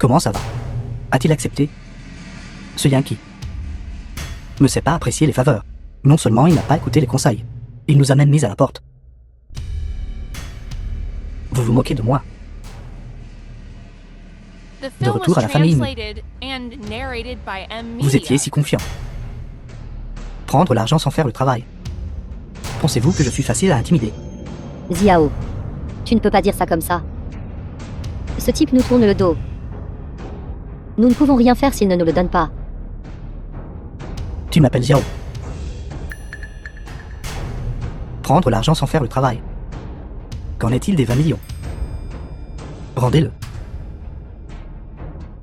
Comment ça va? A-t-il accepté? Ce Yankee ne sait pas apprécier les faveurs. Non seulement il n'a pas écouté les conseils, il nous a même mis à la porte. Vous vous moquez de moi. De retour à la famille. Vous étiez si confiant. Prendre l'argent sans faire le travail. Pensez-vous que je suis facile à intimider? Xiao, tu ne peux pas dire ça comme ça. Ce type nous tourne le dos. Nous ne pouvons rien faire s'il ne nous le donne pas. Tu m'appelles Xiao. Prendre l'argent sans faire le travail. Qu'en est-il des 20 millions? Rendez-le.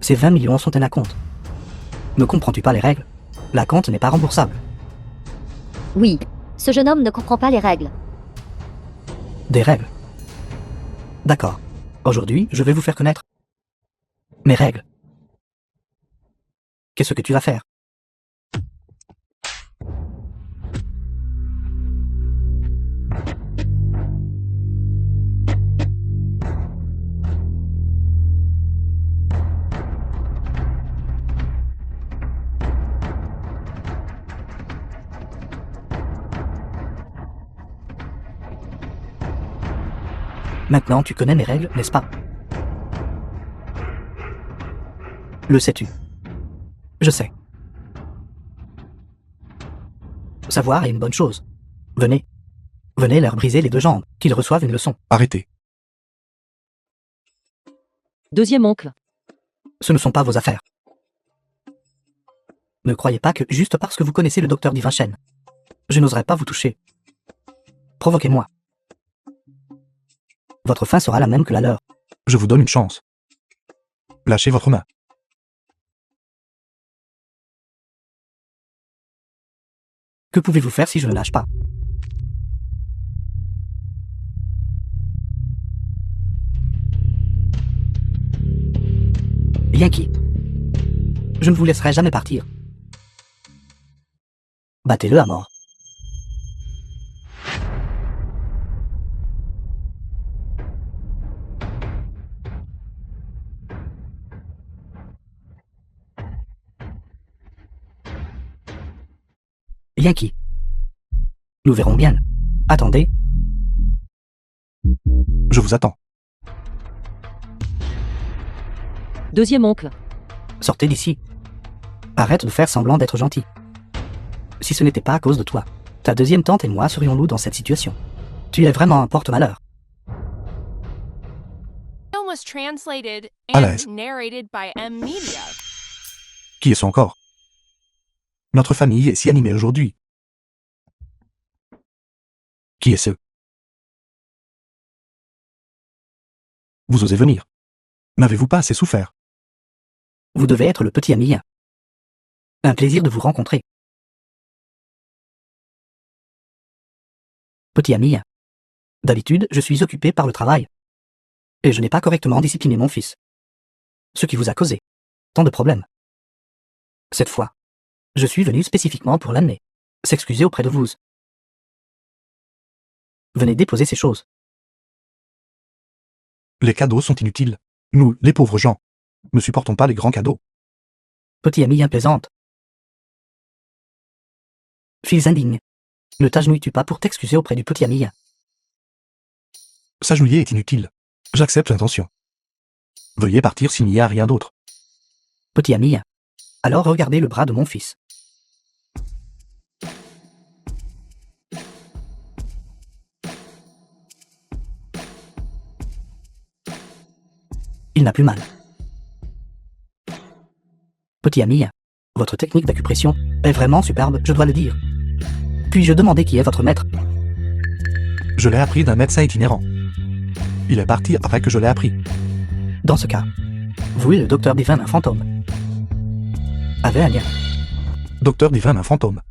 Ces 20 millions sont un acompte. Ne comprends-tu pas les règles? L'acompte n'est pas remboursable. Oui, ce jeune homme ne comprend pas les règles. Des règles. D'accord. Aujourd'hui, je vais vous faire connaître mes règles. Qu'est-ce que tu vas faire? Maintenant, tu connais mes règles, n'est-ce pas? Le sais-tu? Je sais. Savoir est une bonne chose. Venez. Venez leur briser les deux jambes, qu'ils reçoivent une leçon. Arrêtez. Deuxième oncle. Ce ne sont pas vos affaires. Ne croyez pas que, juste parce que vous connaissez le docteur Divin Chen, je n'oserais pas vous toucher. Provoquez-moi. Votre fin sera la même que la leur. Je vous donne une chance. Lâchez votre main. Que pouvez-vous faire si je ne lâche pas? Yankee, je ne vous laisserai jamais partir. Battez-le à mort. Yankee. Nous verrons bien. Attendez. Je vous attends. Deuxième oncle. Sortez d'ici. Arrête de faire semblant d'être gentil. Si ce n'était pas à cause de toi, ta deuxième tante et moi serions-nous dans cette situation. Tu es vraiment un porte-malheur. À l'aise. Qui est-ce encore? Notre famille est si animée aujourd'hui. Qui est ce? Vous osez venir. N'avez-vous pas assez souffert? Vous devez être le petit ami. Un plaisir de vous rencontrer. Petit ami. D'habitude, je suis occupé par le travail. Et je n'ai pas correctement discipliné mon fils. Ce qui vous a causé tant de problèmes. Cette fois, je suis venu spécifiquement pour l'amener. S'excuser auprès de vous. Venez déposer ces choses. Les cadeaux sont inutiles. Nous, les pauvres gens, ne supportons pas les grands cadeaux. Petit ami plaisante. Fils indigne. Ne t'agenouilles-tu pas pour t'excuser auprès du petit ami? S'agenouiller est inutile. J'accepte l'intention. Veuillez partir s'il n'y a rien d'autre. Petit ami. Alors regardez le bras de mon fils. Il n'a plus mal. Petit ami, votre technique d'acupression est vraiment superbe, je dois le dire. Puis-je demander qui est votre maître? Je l'ai appris d'un médecin itinérant. Il est parti après que je l'ai appris. Dans ce cas, vous et le docteur Divin, un fantôme, avez un lien. Docteur Divin, un fantôme.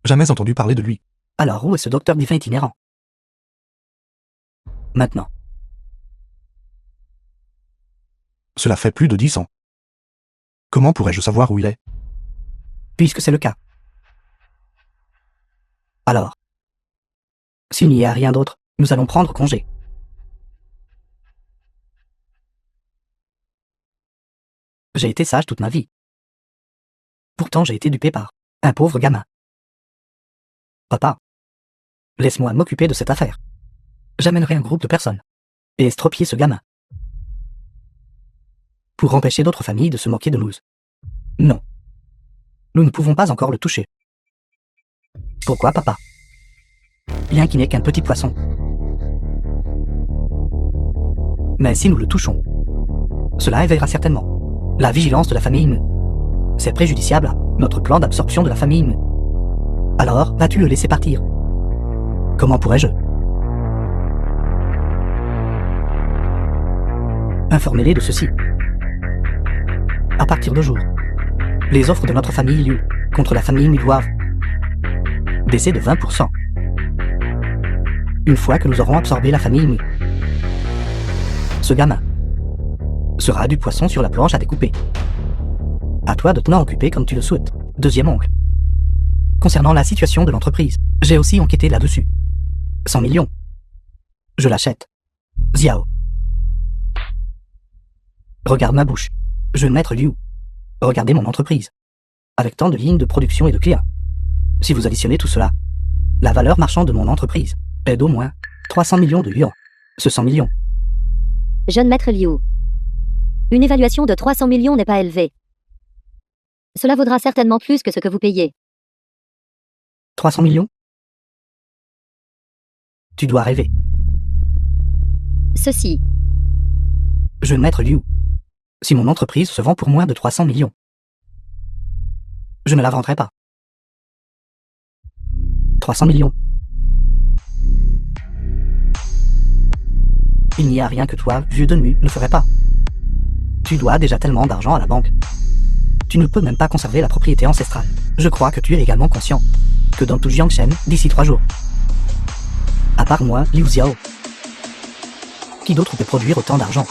Jamais entendu parler de lui. Alors où est ce docteur Divin itinérant? Maintenant. Cela fait plus de 10 ans. Comment pourrais-je savoir où il est? Puisque c'est le cas. Alors, s'il n'y a rien d'autre, nous allons prendre congé. J'ai été sage toute ma vie. Pourtant j'ai été dupé par un pauvre gamin. Papa, laisse-moi m'occuper de cette affaire. J'amènerai un groupe de personnes et estropier ce gamin. Pour empêcher d'autres familles de se moquer de nous. Non. Nous ne pouvons pas encore le toucher. Pourquoi, papa? Bien qu'il n'est qu'un petit poisson. Mais si nous le touchons, cela éveillera certainement la vigilance de la famille Mu. C'est préjudiciable à notre plan d'absorption de la famille Mu. Alors, vas-tu le laisser partir? Comment pourrais-je? Informez-les de ceci. À partir de jour, les offres de notre famille Liu contre la famille Mu doivent baisser de 20%. Une fois que nous aurons absorbé la famille Mu, ce gamin sera du poisson sur la planche à découper. À toi de t'en occuper comme tu le souhaites. Deuxième oncle. Concernant la situation de l'entreprise, j'ai aussi enquêté là-dessus. 100 millions. Je l'achète. Xiao. Regarde ma bouche. Jeune maître Liu. Regardez mon entreprise. Avec tant de lignes de production et de clients. Si vous additionnez tout cela, la valeur marchande de mon entreprise est d'au moins 300 millions de yuan. Ce 100 millions. Jeune maître Liu. Une évaluation de 300 millions n'est pas élevée. Cela vaudra certainement plus que ce que vous payez. 300 millions? Tu dois rêver. Ceci. Jeune maître Liu. Si mon entreprise se vend pour moins de 300 millions, je ne la vendrai pas. 300 millions. Il n'y a rien que toi, vieux de Mu, ne ferais pas. Tu dois déjà tellement d'argent à la banque. Tu ne peux même pas conserver la propriété ancestrale. Je crois que tu es également conscient que dans tout Jiangshen, d'ici 3 jours, à part moi, Liu Xiao, qui d'autre peut produire autant d'argent?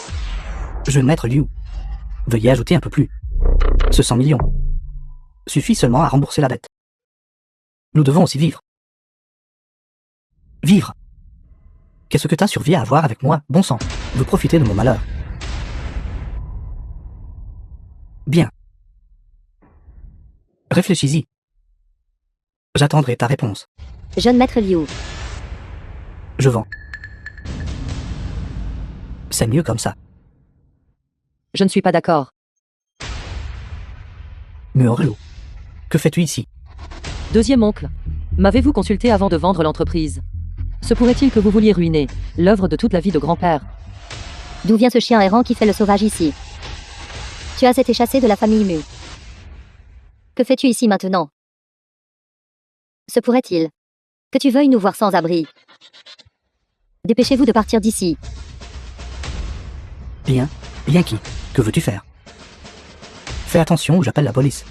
Jeune maître Liu, veuillez ajouter un peu plus. Ce 100 millions suffit seulement à rembourser la dette. Nous devons aussi vivre. Vivre. Qu'est-ce que t'as survie à avoir avec moi, bon sang? Vous profitez de mon malheur. Bien. Réfléchis-y. J'attendrai ta réponse. Jeune maître Liu. Je vends. C'est mieux comme ça. Je ne suis pas d'accord. Muorlo. Que fais-tu ici? Deuxième oncle. M'avez-vous consulté avant de vendre l'entreprise? Se pourrait-il que vous vouliez ruiner l'œuvre de toute la vie de grand-père? D'où vient ce chien errant qui fait le sauvage ici? Tu as été chassé de la famille Mu. Que fais-tu ici maintenant? Se pourrait-il que tu veuilles nous voir sans abri? Dépêchez-vous de partir d'ici. Bien. Bien qui? Que veux-tu faire? Fais attention ou j'appelle la police.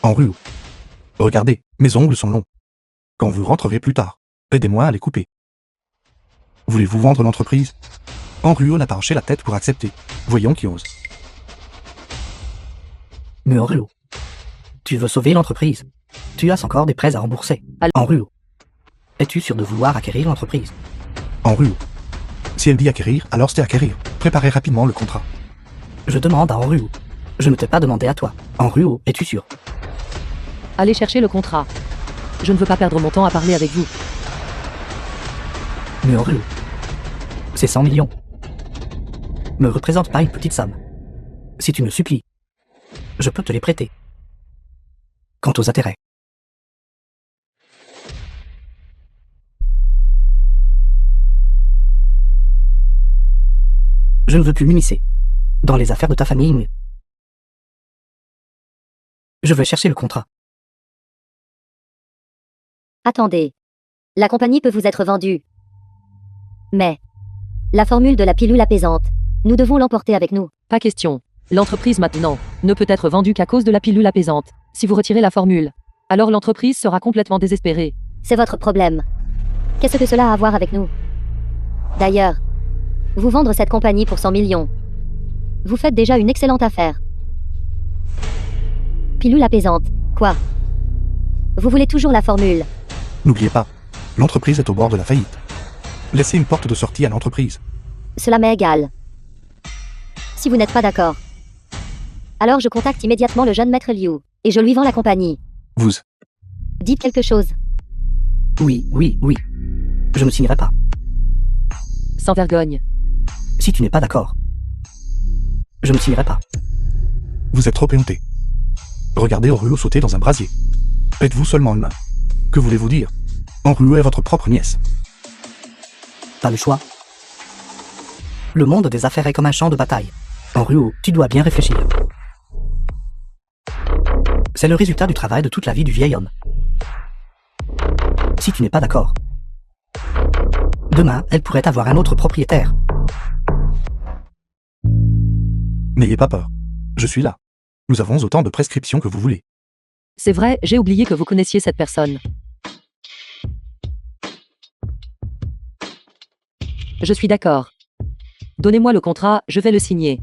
En rue. Regardez, mes ongles sont longs. Quand vous rentrerez plus tard, aidez-moi à les couper. Voulez-vous vendre l'entreprise? Henriot n'a pas hoché la tête pour accepter. Voyons qui ose. Muorlo. Tu veux sauver l'entreprise? Tu as encore des prêts à rembourser. Henriot. Es-tu sûr de vouloir acquérir l'entreprise? Henriot. Si elle dit acquérir, alors c'est acquérir. Préparez rapidement le contrat. Je demande à Henriot. Je ne t'ai pas demandé à toi. Henriot, es-tu sûr? Allez chercher le contrat. Je ne veux pas perdre mon temps à parler avec vous. Muorlo. C'est 100 millions. Me représente pas une petite somme. Si tu me supplies, je peux te les prêter. Quant aux intérêts, je ne veux plus m'immiscer dans les affaires de ta famille, mais je vais chercher le contrat. Attendez. La compagnie peut vous être vendue. Mais la formule de la pilule apaisante, nous devons l'emporter avec nous. Pas question. L'entreprise maintenant ne peut être vendue qu'à cause de la pilule apaisante. Si vous retirez la formule, alors l'entreprise sera complètement désespérée. C'est votre problème. Qu'est-ce que cela a à voir avec nous? D'ailleurs, vous vendre cette compagnie pour 100 millions. Vous faites déjà une excellente affaire. Pilule apaisante. Quoi? Vous voulez toujours la formule? N'oubliez pas, l'entreprise est au bord de la faillite. Laissez une porte de sortie à l'entreprise. Cela m'est égal. si vous n'êtes pas d'accord. Alors je contacte immédiatement le jeune maître Liu, et je lui vends la compagnie. Vous... Dites quelque chose. Oui, oui, oui. Je ne signerai pas. Sans vergogne. Si tu n'es pas d'accord. Je ne signerai pas. Vous êtes trop éhonté. Regardez Oruo sauter dans un brasier. Êtes-vous seulement humain? Que voulez-vous dire? Oruo est votre propre nièce. Pas le choix. Le monde des affaires est comme un champ de bataille. Oruo, tu dois bien réfléchir. C'est le résultat du travail de toute la vie du vieil homme. Si tu n'es pas d'accord. Demain, elle pourrait avoir un autre propriétaire. N'ayez pas peur. Je suis là. Nous avons autant de prescriptions que vous voulez. C'est vrai, j'ai oublié que vous connaissiez cette personne. Je suis d'accord. Donnez-moi le contrat, je vais le signer.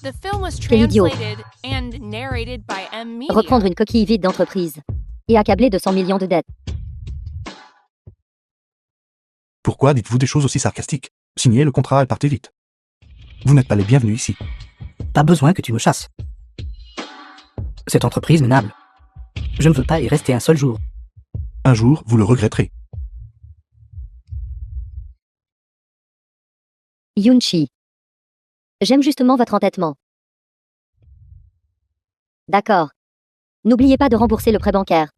The film was Quel idiot. translated and narrated by M Media. Reprendre une coquille vide d'entreprise. Et accabler de 100 millions de dettes. Pourquoi dites-vous des choses aussi sarcastiques? Signez le contrat et partez vite. Vous n'êtes pas les bienvenus ici. Pas besoin que tu me chasses. Cette entreprise minable. Je ne veux pas y rester un seul jour. Un jour, vous le regretterez. Yunchi. J'aime justement votre entêtement. D'accord. N'oubliez pas de rembourser le prêt bancaire.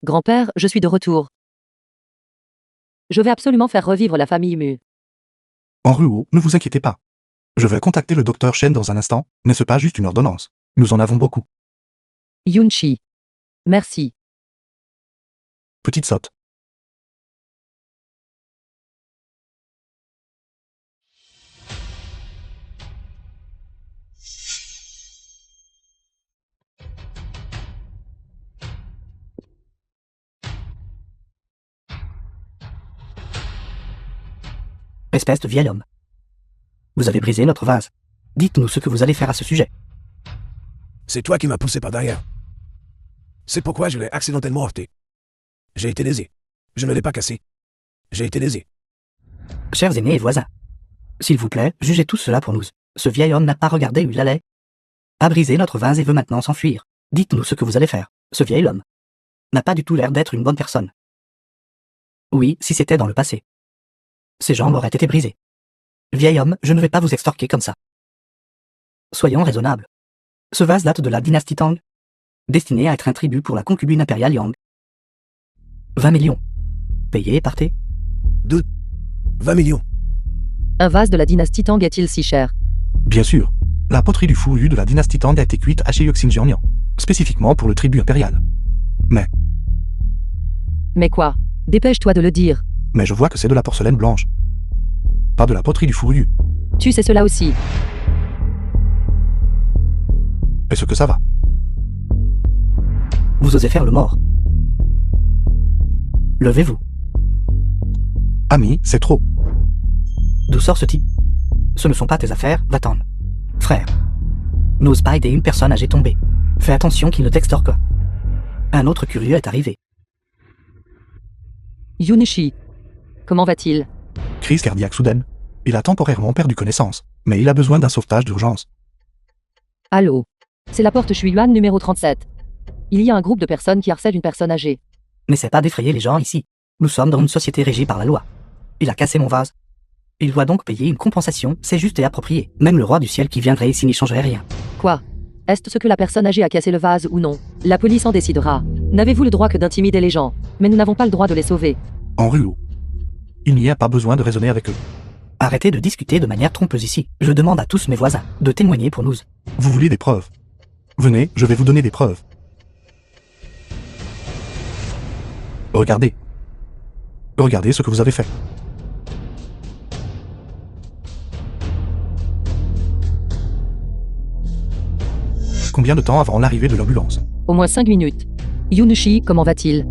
Grand-père, je suis de retour. Je vais absolument faire revivre la famille Mu. Oruo, ne vous inquiétez pas. Je vais contacter le docteur Shen dans un instant, n'est-ce pas juste une ordonnance? Nous en avons beaucoup. Yunchi. Merci. Petite sotte. Espèce de vieil homme. Vous avez brisé notre vase. Dites-nous ce que vous allez faire à ce sujet. C'est toi qui m'as poussé par derrière. C'est pourquoi je l'ai accidentellement heurté. J'ai été lésé. Je ne l'ai pas cassé. J'ai été lésé. Chers aînés et voisins, s'il vous plaît, jugez tout cela pour nous. Ce vieil homme n'a pas regardé où il allait. A brisé notre vase et veut maintenant s'enfuir. Dites-nous ce que vous allez faire. Ce vieil homme n'a pas du tout l'air d'être une bonne personne. Oui, si c'était dans le passé. Ses jambes auraient été brisées. Vieil homme, je ne vais pas vous extorquer comme ça. Soyons raisonnables. Ce vase date de la dynastie Tang, destiné à être un tribut pour la concubine impériale Yang. 20 millions. Payez et partez. 20 millions. Un vase de la dynastie Tang est-il si cher? Bien sûr. La poterie du fourru de la dynastie Tang a été cuite à Xinjiang, spécifiquement pour le tribut impérial. Mais quoi? Dépêche-toi de le dire. Mais je vois que c'est de la porcelaine blanche. Pas de la poterie du fourru. Tu sais cela aussi. Est-ce que ça va? Vous osez faire le mort. Levez-vous. Ami, c'est trop. D'où sort ce type? Ce ne sont pas tes affaires, va-t'en. Frère, n'ose pas aider une personne âgée tombée. Fais attention qu'il ne t'extorque pas. Un autre curieux est arrivé. Yunichi. Comment va-t-il? Crise cardiaque soudaine. Il a temporairement perdu connaissance, mais il a besoin d'un sauvetage d'urgence. Allô? C'est la porte Shuiyuan numéro 37. Il y a un groupe de personnes qui harcèlent une personne âgée. N'essaie pas d'effrayer les gens ici. Nous sommes dans une société régie par la loi. Il a cassé mon vase. Il doit donc payer une compensation, c'est juste et approprié. Même le roi du ciel qui viendrait ici n'y changerait rien. Quoi? Est-ce ce que la personne âgée a cassé le vase ou non? La police en décidera. N'avez-vous le droit que d'intimider les gens? Mais nous n'avons pas le droit de les sauver. En Ruo. Il n'y a pas besoin de raisonner avec eux. Arrêtez de discuter de manière trompeuse ici. Je demande à tous mes voisins de témoigner pour nous. Vous voulez des preuves? Venez, je vais vous donner des preuves. Regardez. Regardez ce que vous avez fait. Combien de temps avant l'arrivée de l'ambulance? Au moins 5 minutes. Yunichi, comment va-t-il?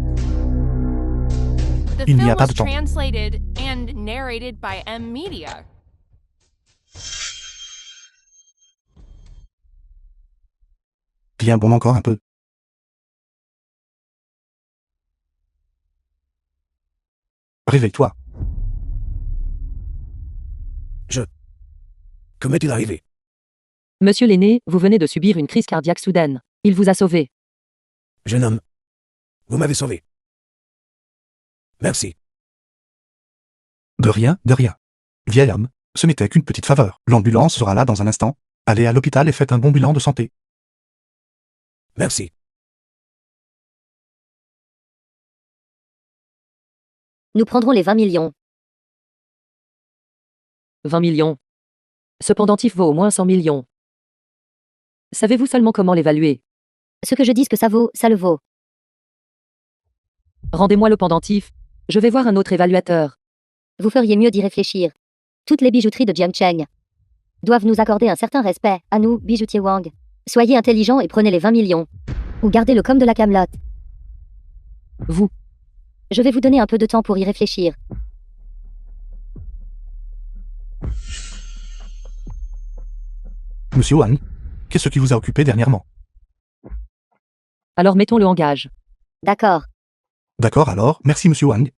The Il n'y a film pas was de temps. translated and narrated by M Media. Bien bon encore un peu. Réveille-toi. Comment est-il arrivé? Monsieur l'aîné, vous venez de subir une crise cardiaque soudaine. Il vous a sauvé. Jeune homme, vous m'avez sauvé. Merci. De rien, de rien. Vieil homme, ce n'était qu'une petite faveur. L'ambulance sera là dans un instant. Allez à l'hôpital et faites un bon bilan de santé. Merci. Nous prendrons les 20 millions. 20 millions. Ce pendentif vaut au moins 100 millions. Savez-vous seulement comment l'évaluer? Ce que je dis que ça vaut, ça le vaut. Rendez-moi le pendentif. Je vais voir un autre évaluateur. Vous feriez mieux d'y réfléchir. Toutes les bijouteries de Jiangcheng doivent nous accorder un certain respect, à nous, bijoutier Wang. Soyez intelligents et prenez les 20 millions. Ou gardez-le comme de la camelote. Vous. Je vais vous donner un peu de temps pour y réfléchir. Monsieur Wang, qu'est-ce qui vous a occupé dernièrement? Alors mettons-le en gage. D'accord. D'accord alors, merci Monsieur Wang.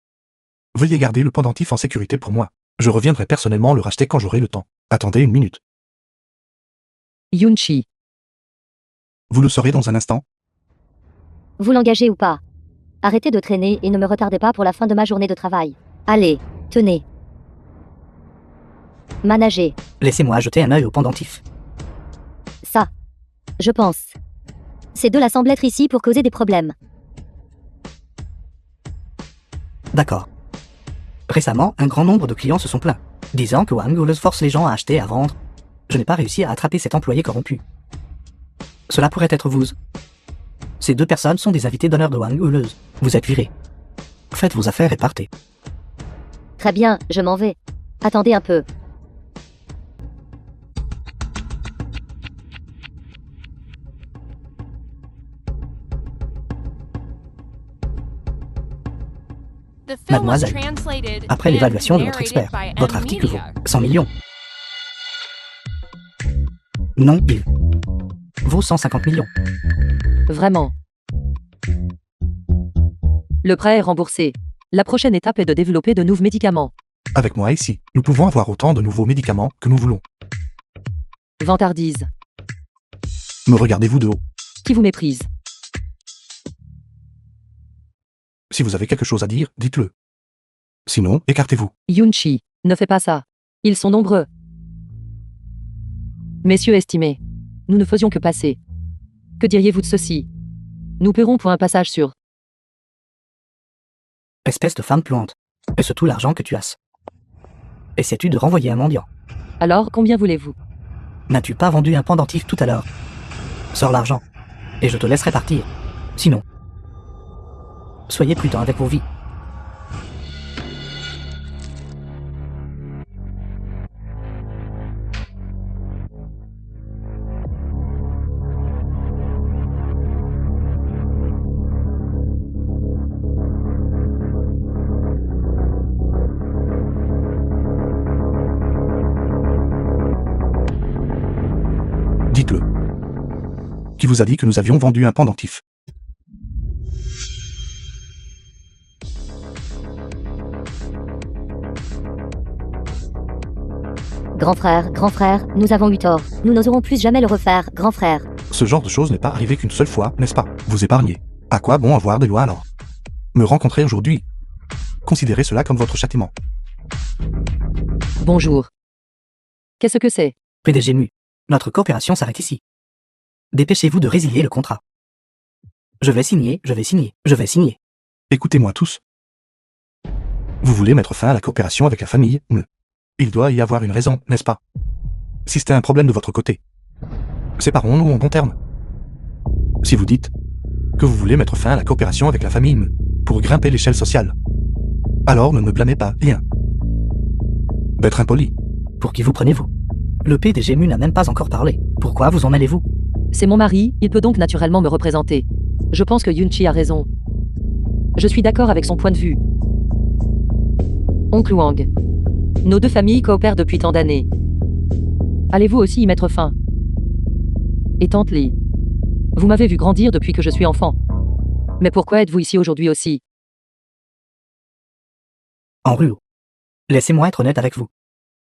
Veuillez garder le pendentif en sécurité pour moi. Je reviendrai personnellement le racheter quand j'aurai le temps. Attendez une minute. Yunchi. Vous le saurez dans un instant. Vous l'engagez ou pas? Arrêtez de traîner et ne me retardez pas pour la fin de ma journée de travail. Allez, tenez. Managez. Laissez-moi jeter un œil au pendentif. Ça. Je pense. Ces deux-là semblent être ici pour causer des problèmes. D'accord. Récemment, un grand nombre de clients se sont plaints, disant que Wang Houleuse force les gens à acheter et à vendre. Je n'ai pas réussi à attraper cet employé corrompu. Cela pourrait être vous. Ces deux personnes sont des invités d'honneur de Wang Houleuse. Vous êtes virés. Faites vos affaires et partez. Très bien, je m'en vais. Attendez un peu. The film was Mademoiselle, translated après and l'évaluation de votre narrated expert, by votre M article vaut Media. 100 millions. Non, il vaut 150 millions. Vraiment. Le prêt est remboursé. La prochaine étape est de développer de nouveaux médicaments. Avec moi ici, nous pouvons avoir autant de nouveaux médicaments que nous voulons. Vantardise. Me regardez-vous de haut. Qui vous méprise? Si vous avez quelque chose à dire, dites-le. Sinon, écartez-vous. Yunchi, ne fais pas ça. Ils sont nombreux. Messieurs estimés, nous ne faisions que passer. Que diriez-vous de ceci? Nous paierons pour un passage sûr. Espèce de femme puante. Est-ce tout l'argent que tu as? Essaies-tu de renvoyer un mendiant? Alors, combien voulez-vous? N'as-tu pas vendu un pendentif tout à l'heure? Sors l'argent, et je te laisserai partir. Sinon, soyez prudents avec vos vies. Dites-le. Qui vous a dit que nous avions vendu un pendentif? Grand frère, nous avons eu tort. Nous n'oserons plus jamais le refaire, grand frère. Ce genre de choses n'est pas arrivé qu'une seule fois, n'est-ce pas? Vous épargnez. À quoi bon avoir des lois alors? Me rencontrer aujourd'hui. Considérez cela comme votre châtiment. Bonjour. Qu'est-ce que c'est? PDG Mu, notre coopération s'arrête ici. Dépêchez-vous de résilier le contrat. Je vais signer. Écoutez-moi tous. Vous voulez mettre fin à la coopération avec la famille? Il doit y avoir une raison, n'est-ce pas? Si c'était un problème de votre côté, séparons-nous en bons termes. Si vous dites que vous voulez mettre fin à la coopération avec la famille pour grimper l'échelle sociale, alors ne me blâmez pas, rien. D'être impoli. Pour qui vous prenez-vous? Le PDG Mu n'a même pas encore parlé. Pourquoi vous en mêlez-vous? C'est mon mari, il peut donc naturellement me représenter. Je pense que Yunchi a raison. Je suis d'accord avec son point de vue. Oncle Wang, Nos deux familles coopèrent depuis tant d'années. Allez-vous aussi y mettre fin? Et tante Lee, vous m'avez vu grandir depuis que je suis enfant. Mais pourquoi êtes-vous ici aujourd'hui aussi? En Ruo. Laissez-moi être honnête avec vous.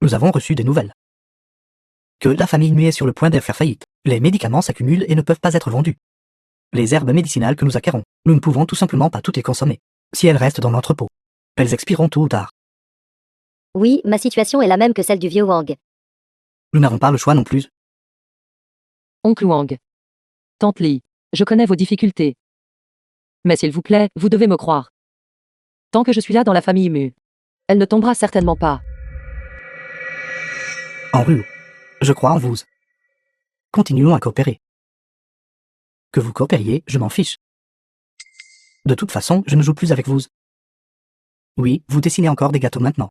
Nous avons reçu des nouvelles. Que la famille Mu est sur le point de faire faillite. Les médicaments s'accumulent et ne peuvent pas être vendus. Les herbes médicinales que nous acquérons, nous ne pouvons tout simplement pas toutes les consommer. Si elles restent dans l'entrepôt, elles expireront tôt ou tard. Oui, ma situation est la même que celle du vieux Wang. Nous n'avons pas le choix non plus. Oncle Wang. Tante Lee, je connais vos difficultés. Mais s'il vous plaît, vous devez me croire. Tant que je suis là dans la famille Mu, elle ne tombera certainement pas. En Ruo. Je crois en vous. Continuons à coopérer. Que vous coopériez, je m'en fiche. De toute façon, je ne joue plus avec vous. Oui, vous dessinez encore des gâteaux maintenant.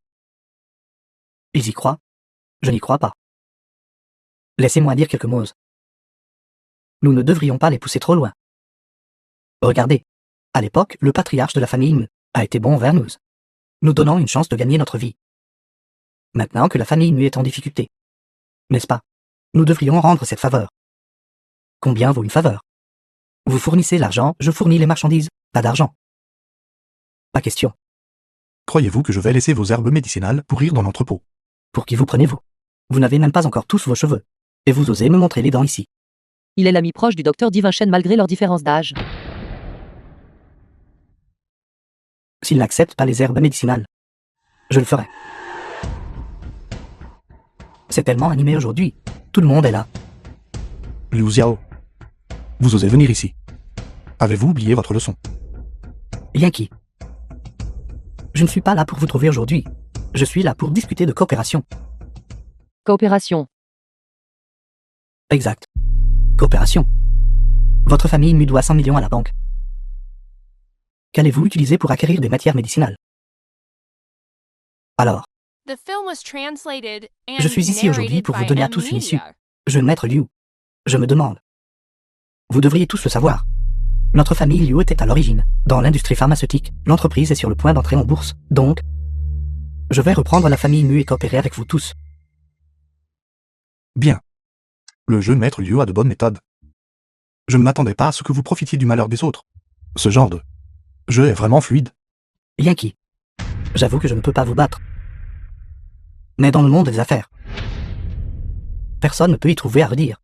Ils y croient? Je n'y crois pas. Laissez-moi dire quelques mots. Nous ne devrions pas les pousser trop loin. Regardez. À l'époque, le patriarche de la famille Mu a été bon envers nous, nous donnant une chance de gagner notre vie. Maintenant que la famille Mu est en difficulté, n'est-ce pas? Nous devrions rendre cette faveur. Combien vaut une faveur? Vous fournissez l'argent, je fournis les marchandises, pas d'argent. Pas question. Croyez-vous que je vais laisser vos herbes médicinales pourrir dans l'entrepôt? Pour qui vous prenez-vous? Vous n'avez même pas encore tous vos cheveux. Et vous osez me montrer les dents ici. Il est l'ami proche du docteur Divinchen malgré leur différence d'âge. S'il n'accepte pas les herbes médicinales, je le ferai. C'est tellement animé aujourd'hui. Tout le monde est là. Liu Xiao. Vous osez venir ici. Avez-vous oublié votre leçon? Yankee. Je ne suis pas là pour vous trouver aujourd'hui. Je suis là pour discuter de coopération. Coopération. Exact. Coopération. Votre famille Mu doit 100 millions à la banque. Qu'allez-vous utiliser pour acquérir des matières médicinales? Alors, The film was translated and je suis ici aujourd'hui narrated pour vous by donner à M tous une issue. Media. Jeune maître Liu. Je me demande. Vous devriez tous le savoir. Notre famille Liu était à l'origine. Dans l'industrie pharmaceutique, l'entreprise est sur le point d'entrer en bourse. Donc, je vais reprendre la famille Mu et coopérer avec vous tous. Bien. Le jeune maître Liu a de bonnes méthodes. Je ne m'attendais pas à ce que vous profitiez du malheur des autres. Ce genre de jeu est vraiment fluide. Yankee. J'avoue que je ne peux pas vous battre. Mais dans le monde des affaires, personne ne peut y trouver à redire.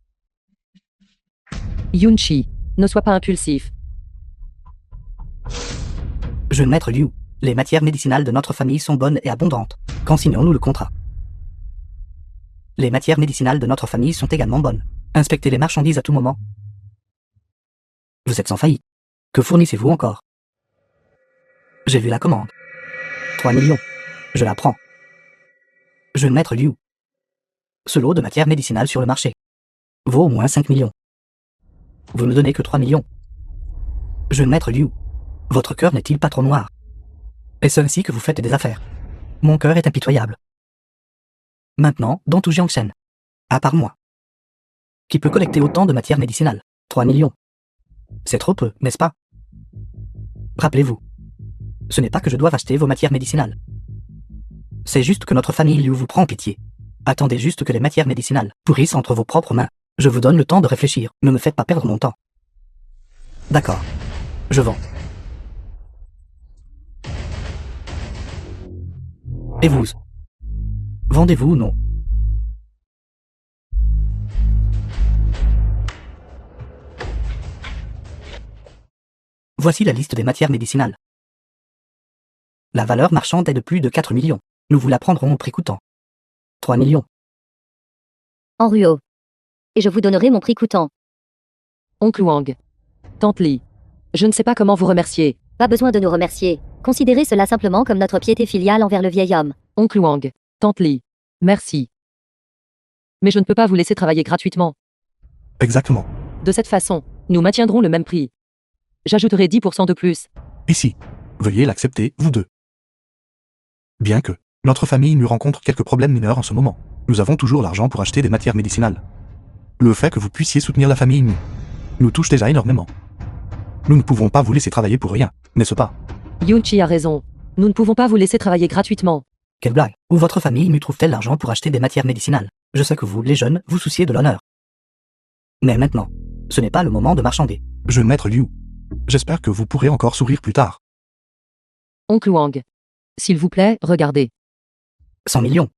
Yunchi, ne sois pas impulsif. Jeune maître Liu, les matières médicinales de notre famille sont bonnes et abondantes. Quand signons-nous le contrat? Les matières médicinales de notre famille sont également bonnes. Inspectez les marchandises à tout moment. Vous êtes sans faillite. Que fournissez-vous encore? J'ai vu la commande. 3 millions. Je la prends. Jeune maître Liu. Ce lot de matières médicinales sur le marché vaut au moins 5 millions. Vous ne donnez que 3 millions. Jeune maître Liu. Votre cœur n'est-il pas trop noir? Est-ce ainsi que vous faites des affaires? Mon cœur est impitoyable. Maintenant, dans tout Jiangshen. À part moi. Qui peut collecter autant de matières médicinales? 3 millions. C'est trop peu, n'est-ce pas? Rappelez-vous. Ce n'est pas que je doive acheter vos matières médicinales. C'est juste que notre famille Liu vous prend en pitié. Attendez juste que les matières médicinales pourrissent entre vos propres mains. Je vous donne le temps de réfléchir. Ne me faites pas perdre mon temps. D'accord. Je vends. Et vous? Vendez-vous ou non? Voici la liste des matières médicinales. La valeur marchande est de plus de 4 millions. Nous vous la prendrons au prix coûtant. 3 millions. En Ruo. Et je vous donnerai mon prix coûtant. Oncle Wang. Tante Lee. Je ne sais pas comment vous remercier. Pas besoin de nous remercier. Considérez cela simplement comme notre piété filiale envers le vieil homme. Oncle Wang. Tante Lee. Merci. Mais je ne peux pas vous laisser travailler gratuitement. Exactement. De cette façon, nous maintiendrons le même prix. J'ajouterai 10% de plus. Ici. Veuillez l'accepter, vous deux. Bien que notre famille nous rencontre quelques problèmes mineurs en ce moment, nous avons toujours l'argent pour acheter des matières médicinales. Le fait que vous puissiez soutenir la famille nous touche déjà énormément. Nous ne pouvons pas vous laisser travailler pour rien, n'est-ce pas? Yunchi a raison. Nous ne pouvons pas vous laisser travailler gratuitement. Quelle blague. Où votre famille me trouve-t-elle l'argent pour acheter des matières médicinales? Je sais que vous, les jeunes, vous souciez de l'honneur. Mais maintenant, ce n'est pas le moment de marchander. Jeune maître Liu. J'espère que vous pourrez encore sourire plus tard. Oncle Wang. S'il vous plaît, regardez. 100 millions.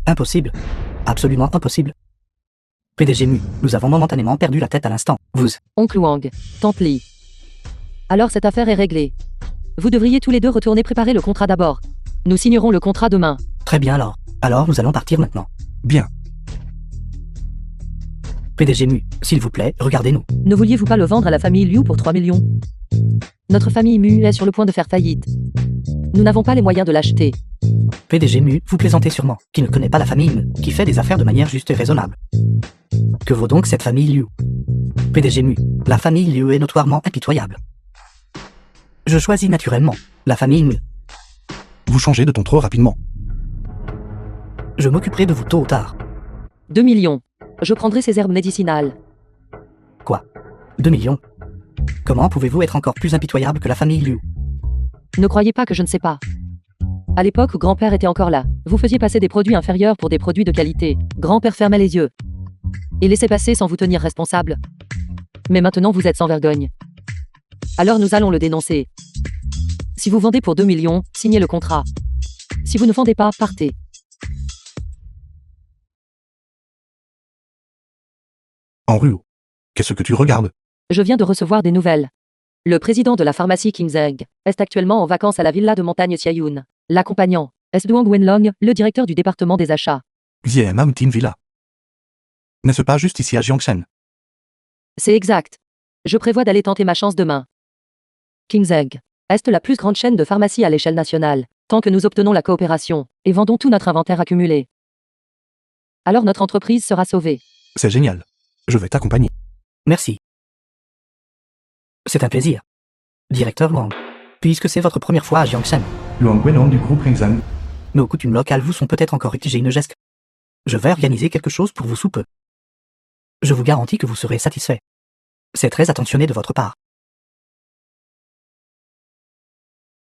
Impossible. Absolument impossible. PDG Mu, nous avons momentanément perdu la tête à l'instant. Vous. Oncle Wang. Tante Li. Alors cette affaire est réglée. Vous devriez tous les deux retourner préparer le contrat d'abord. Nous signerons le contrat demain. Très bien alors. Alors nous allons partir maintenant. Bien. PDG Mu, s'il vous plaît, regardez-nous. Ne vouliez-vous pas le vendre à la famille Liu pour 3 millions? Notre famille Mu est sur le point de faire faillite. Nous n'avons pas les moyens de l'acheter. PDG Mu, vous plaisantez sûrement. Qui ne connaît pas la famille Mu, qui fait des affaires de manière juste et raisonnable. Que vaut donc cette famille Liu? PDG Mu, la famille Liu est notoirement impitoyable. Je choisis naturellement la famille Mu. Vous changez de ton trop rapidement. Je m'occuperai de vous tôt ou tard. 2 millions. Je prendrai ces herbes médicinales. Quoi? 2 millions? Comment pouvez-vous être encore plus impitoyable que la famille Liu? Ne croyez pas que je ne sais pas. À l'époque où grand-père était encore là, vous faisiez passer des produits inférieurs pour des produits de qualité. Grand-père fermait les yeux et laissait passer sans vous tenir responsable. Mais maintenant vous êtes sans vergogne. Alors nous allons le dénoncer. Si vous vendez pour 2 millions, signez le contrat. Si vous ne vendez pas, partez. En ruo. Qu'est-ce que tu regardes? Je viens de recevoir des nouvelles. Le président de la pharmacie Kingzeng est actuellement en vacances à la villa de montagne Xiaoyun. L'accompagnant est Duang Wenlong, le directeur du département des achats. Zie Mountain Villa. N'est-ce pas juste ici à Jiangshan? C'est exact. Je prévois d'aller tenter ma chance demain. Kingzeng est la plus grande chaîne de pharmacie à l'échelle nationale, tant que nous obtenons la coopération et vendons tout notre inventaire accumulé. Alors notre entreprise sera sauvée. C'est génial. Je vais t'accompagner. Merci. C'est un plaisir. Directeur Wang, puisque c'est votre première fois à Jiangshan, Luang Wenong du groupe Ringzan. nos coutumes locales vous sont peut-être encore utilisées une geste. Je vais organiser quelque chose pour vous sous peu. Je vous garantis que vous serez satisfait. C'est très attentionné de votre part.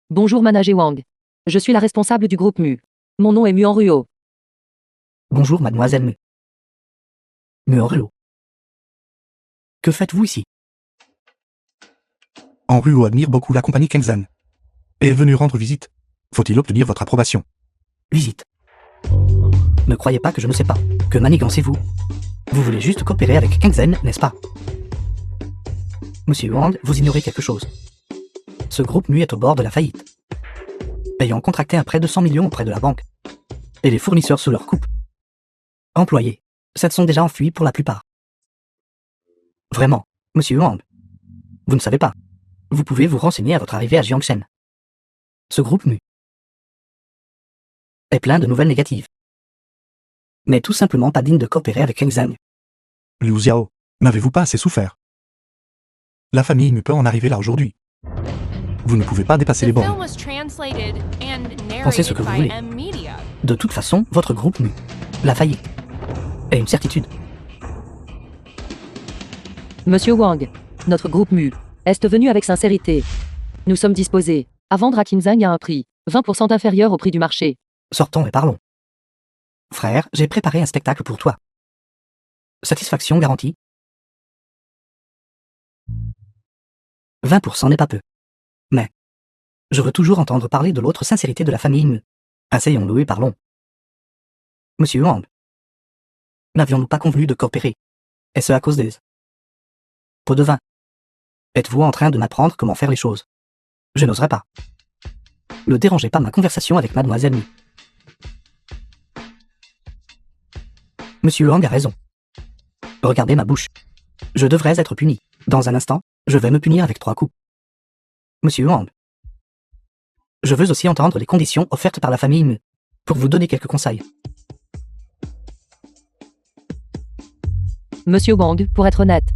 Bonjour Manager Wang. Je suis la responsable du groupe Mu. Mon nom est Muan Ruo. Bonjour mademoiselle Mu. Muorelo. Que faites-vous ici? En ruo admire beaucoup la compagnie Kengzan. Et est venu rendre visite. Faut-il obtenir votre approbation? Visite. Ne croyez pas que je ne sais pas. Que manigancez-vous? Vous voulez juste coopérer avec Kengzen, n'est-ce pas? Monsieur Wang, vous ignorez quelque chose. Ce groupe Mu est au bord de la faillite. Ayant contracté un prêt de 100 millions auprès de la banque. Et les fournisseurs sous leur coupe. Employés. Cette sont déjà enfuis pour la plupart. Vraiment, monsieur Wang. Vous ne savez pas. Vous pouvez vous renseigner à votre arrivée à Jiangshan. Ce groupe Mu est plein de nouvelles négatives. Mais tout simplement pas digne de coopérer avec Kengzan. Liu Xiao, n'avez-vous pas assez souffert? La famille Mu peut en arriver là aujourd'hui. Vous ne pouvez pas dépasser les The bornes. film was translated and Pensez ce narrated que vous by voulez. M Media. De toute façon, votre groupe Mu, la faillite, est une certitude. Monsieur Wang, notre groupe Mu est venu avec sincérité. Nous sommes disposés à vendre à Kingzeng à un prix 20% inférieur au prix du marché. Sortons et parlons. Frère, j'ai préparé un spectacle pour toi. Satisfaction garantie. 20% n'est pas peu. Mais, je veux toujours entendre parler de l'autre sincérité de la famille Mu. Asseyons-nous et parlons. Monsieur Wang, n'avions-nous pas convenu de coopérer? Est-ce à cause des pots de vin? Êtes-vous en train de m'apprendre comment faire les choses? Je n'oserais pas. Ne dérangez pas ma conversation avec mademoiselle Mu. Monsieur Wang a raison. Regardez ma bouche. Je devrais être puni. Dans un instant, je vais me punir avec 3 coups. Monsieur Wang. Je veux aussi entendre les conditions offertes par la famille Mu, pour vous donner quelques conseils. Monsieur Wang, pour être honnête,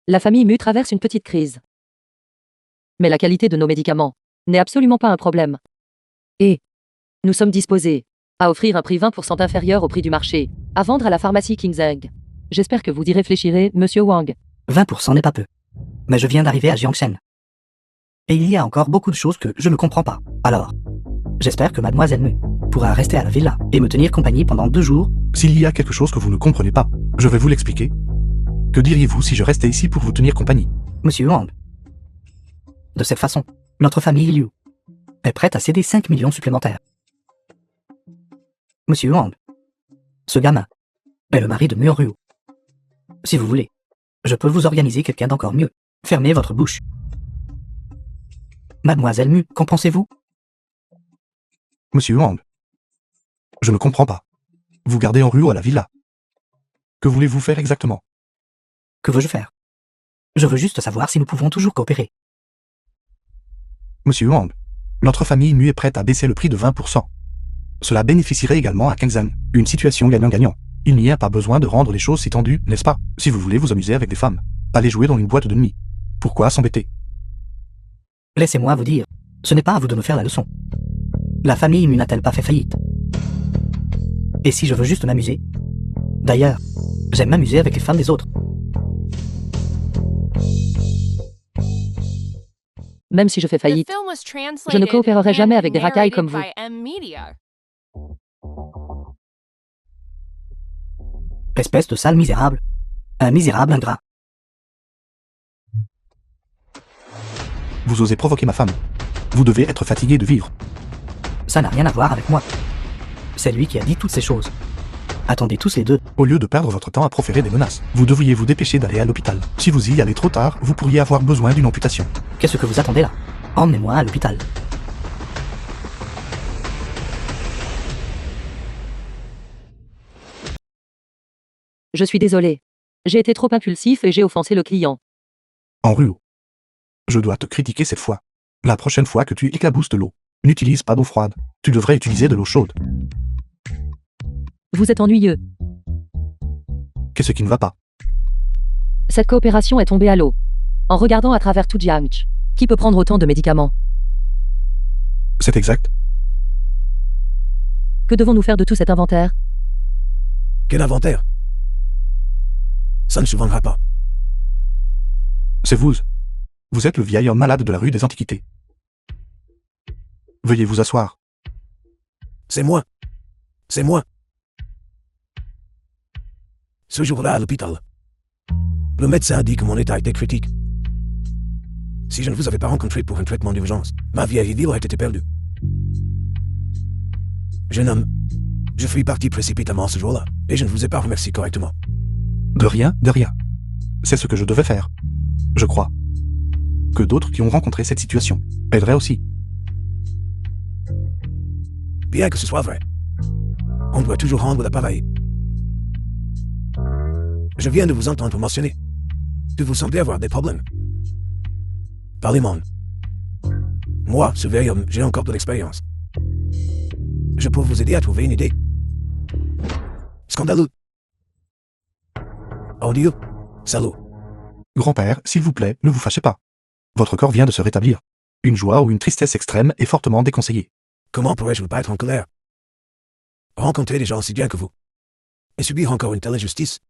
la famille Mu traverse une petite crise. Mais la qualité de nos médicaments n'est absolument pas un problème. Et nous sommes disposés à offrir un prix 20% inférieur au prix du marché, à vendre à la pharmacie Kingzeng. J'espère que vous y réfléchirez, monsieur Wang. 20% n'est pas peu. Mais je viens d'arriver à Jiangshen. Et il y a encore beaucoup de choses que je ne comprends pas. Alors, j'espère que mademoiselle Mu pourra rester à la villa et me tenir compagnie pendant 2 jours. S'il y a quelque chose que vous ne comprenez pas, je vais vous l'expliquer. Que diriez-vous si je restais ici pour vous tenir compagnie? Monsieur Wang. De cette façon, notre famille Liu est prête à céder 5 millions supplémentaires. Monsieur Wang. Ce gamin est le mari de Muryu. Si vous voulez, je peux vous organiser quelqu'un d'encore mieux. Fermez votre bouche. Mademoiselle Mu, qu'en pensez-vous? Monsieur Wang. Je ne comprends pas. Vous gardez Henruo à la villa. Que voulez-vous faire exactement? Que veux-je faire? Je veux juste savoir si nous pouvons toujours coopérer. Monsieur Wang, notre famille Mu est prête à baisser le prix de 20%. Cela bénéficierait également à Kenzan, une situation gagnant-gagnant. Il n'y a pas besoin de rendre les choses si tendues, n'est-ce pas? Si vous voulez vous amuser avec des femmes, allez jouer dans une boîte de nuit. Pourquoi s'embêter? Laissez-moi vous dire, ce n'est pas à vous de me faire la leçon. La famille Mu n'a-t-elle pas fait faillite? Et si je veux juste m'amuser? D'ailleurs, j'aime m'amuser avec les femmes des autres. Même si je fais The faillite, film was je ne coopérerai translated jamais and avec des racailles comme vous. narrated by M-Media. Espèce de sale misérable. Un misérable ingrat. Vous osez provoquer ma femme. Vous devez être fatigué de vivre. Ça n'a rien à voir avec moi. C'est lui qui a dit toutes ces choses. Attendez tous les deux. Au lieu de perdre votre temps à proférer des menaces, vous devriez vous dépêcher d'aller à l'hôpital. Si vous y allez trop tard, vous pourriez avoir besoin d'une amputation. Qu'est-ce que vous attendez là? Emmenez-moi à l'hôpital. Je suis désolé. J'ai été trop impulsif et j'ai offensé le client. Henruo. Je dois te critiquer cette fois. La prochaine fois que tu éclabousses de l'eau, n'utilise pas d'eau froide. Tu devrais utiliser de l'eau chaude. Vous êtes ennuyeux. Qu'est-ce qui ne va pas? Cette coopération est tombée à l'eau. En regardant à travers tout Jiangch, qui peut prendre autant de médicaments? C'est exact. Que devons-nous faire de tout cet inventaire? Quel inventaire? Ça ne se vendra pas. C'est vous. Vous êtes le vieil homme malade de la rue des Antiquités. Veuillez vous asseoir. C'est moi. C'est moi. Ce jour-là à l'hôpital, le médecin a dit que mon état était critique. Si je ne vous avais pas rencontré pour un traitement d'urgence, ma vieille vie aurait été perdue. Jeune homme, je suis parti précipitamment ce jour-là, et je ne vous ai pas remercié correctement. De rien, de rien. C'est ce que je devais faire. Je crois. Que d'autres qui ont rencontré cette situation aideraient aussi. Bien que ce soit vrai, on doit toujours rendre l'appareil. Je viens de vous entendre mentionner que vous semblez avoir des problèmes. Parlez-moi. Moi, ce vieil homme, j'ai encore de l'expérience. Je peux vous aider à trouver une idée. Scandaleux. Odieux. Salaud. Grand-père, s'il vous plaît, ne vous fâchez pas. Votre corps vient de se rétablir. Une joie ou une tristesse extrême est fortement déconseillée. Comment pourrais-je ne pas être en colère? Rencontrer des gens aussi bien que vous. Et subir encore une telle injustice.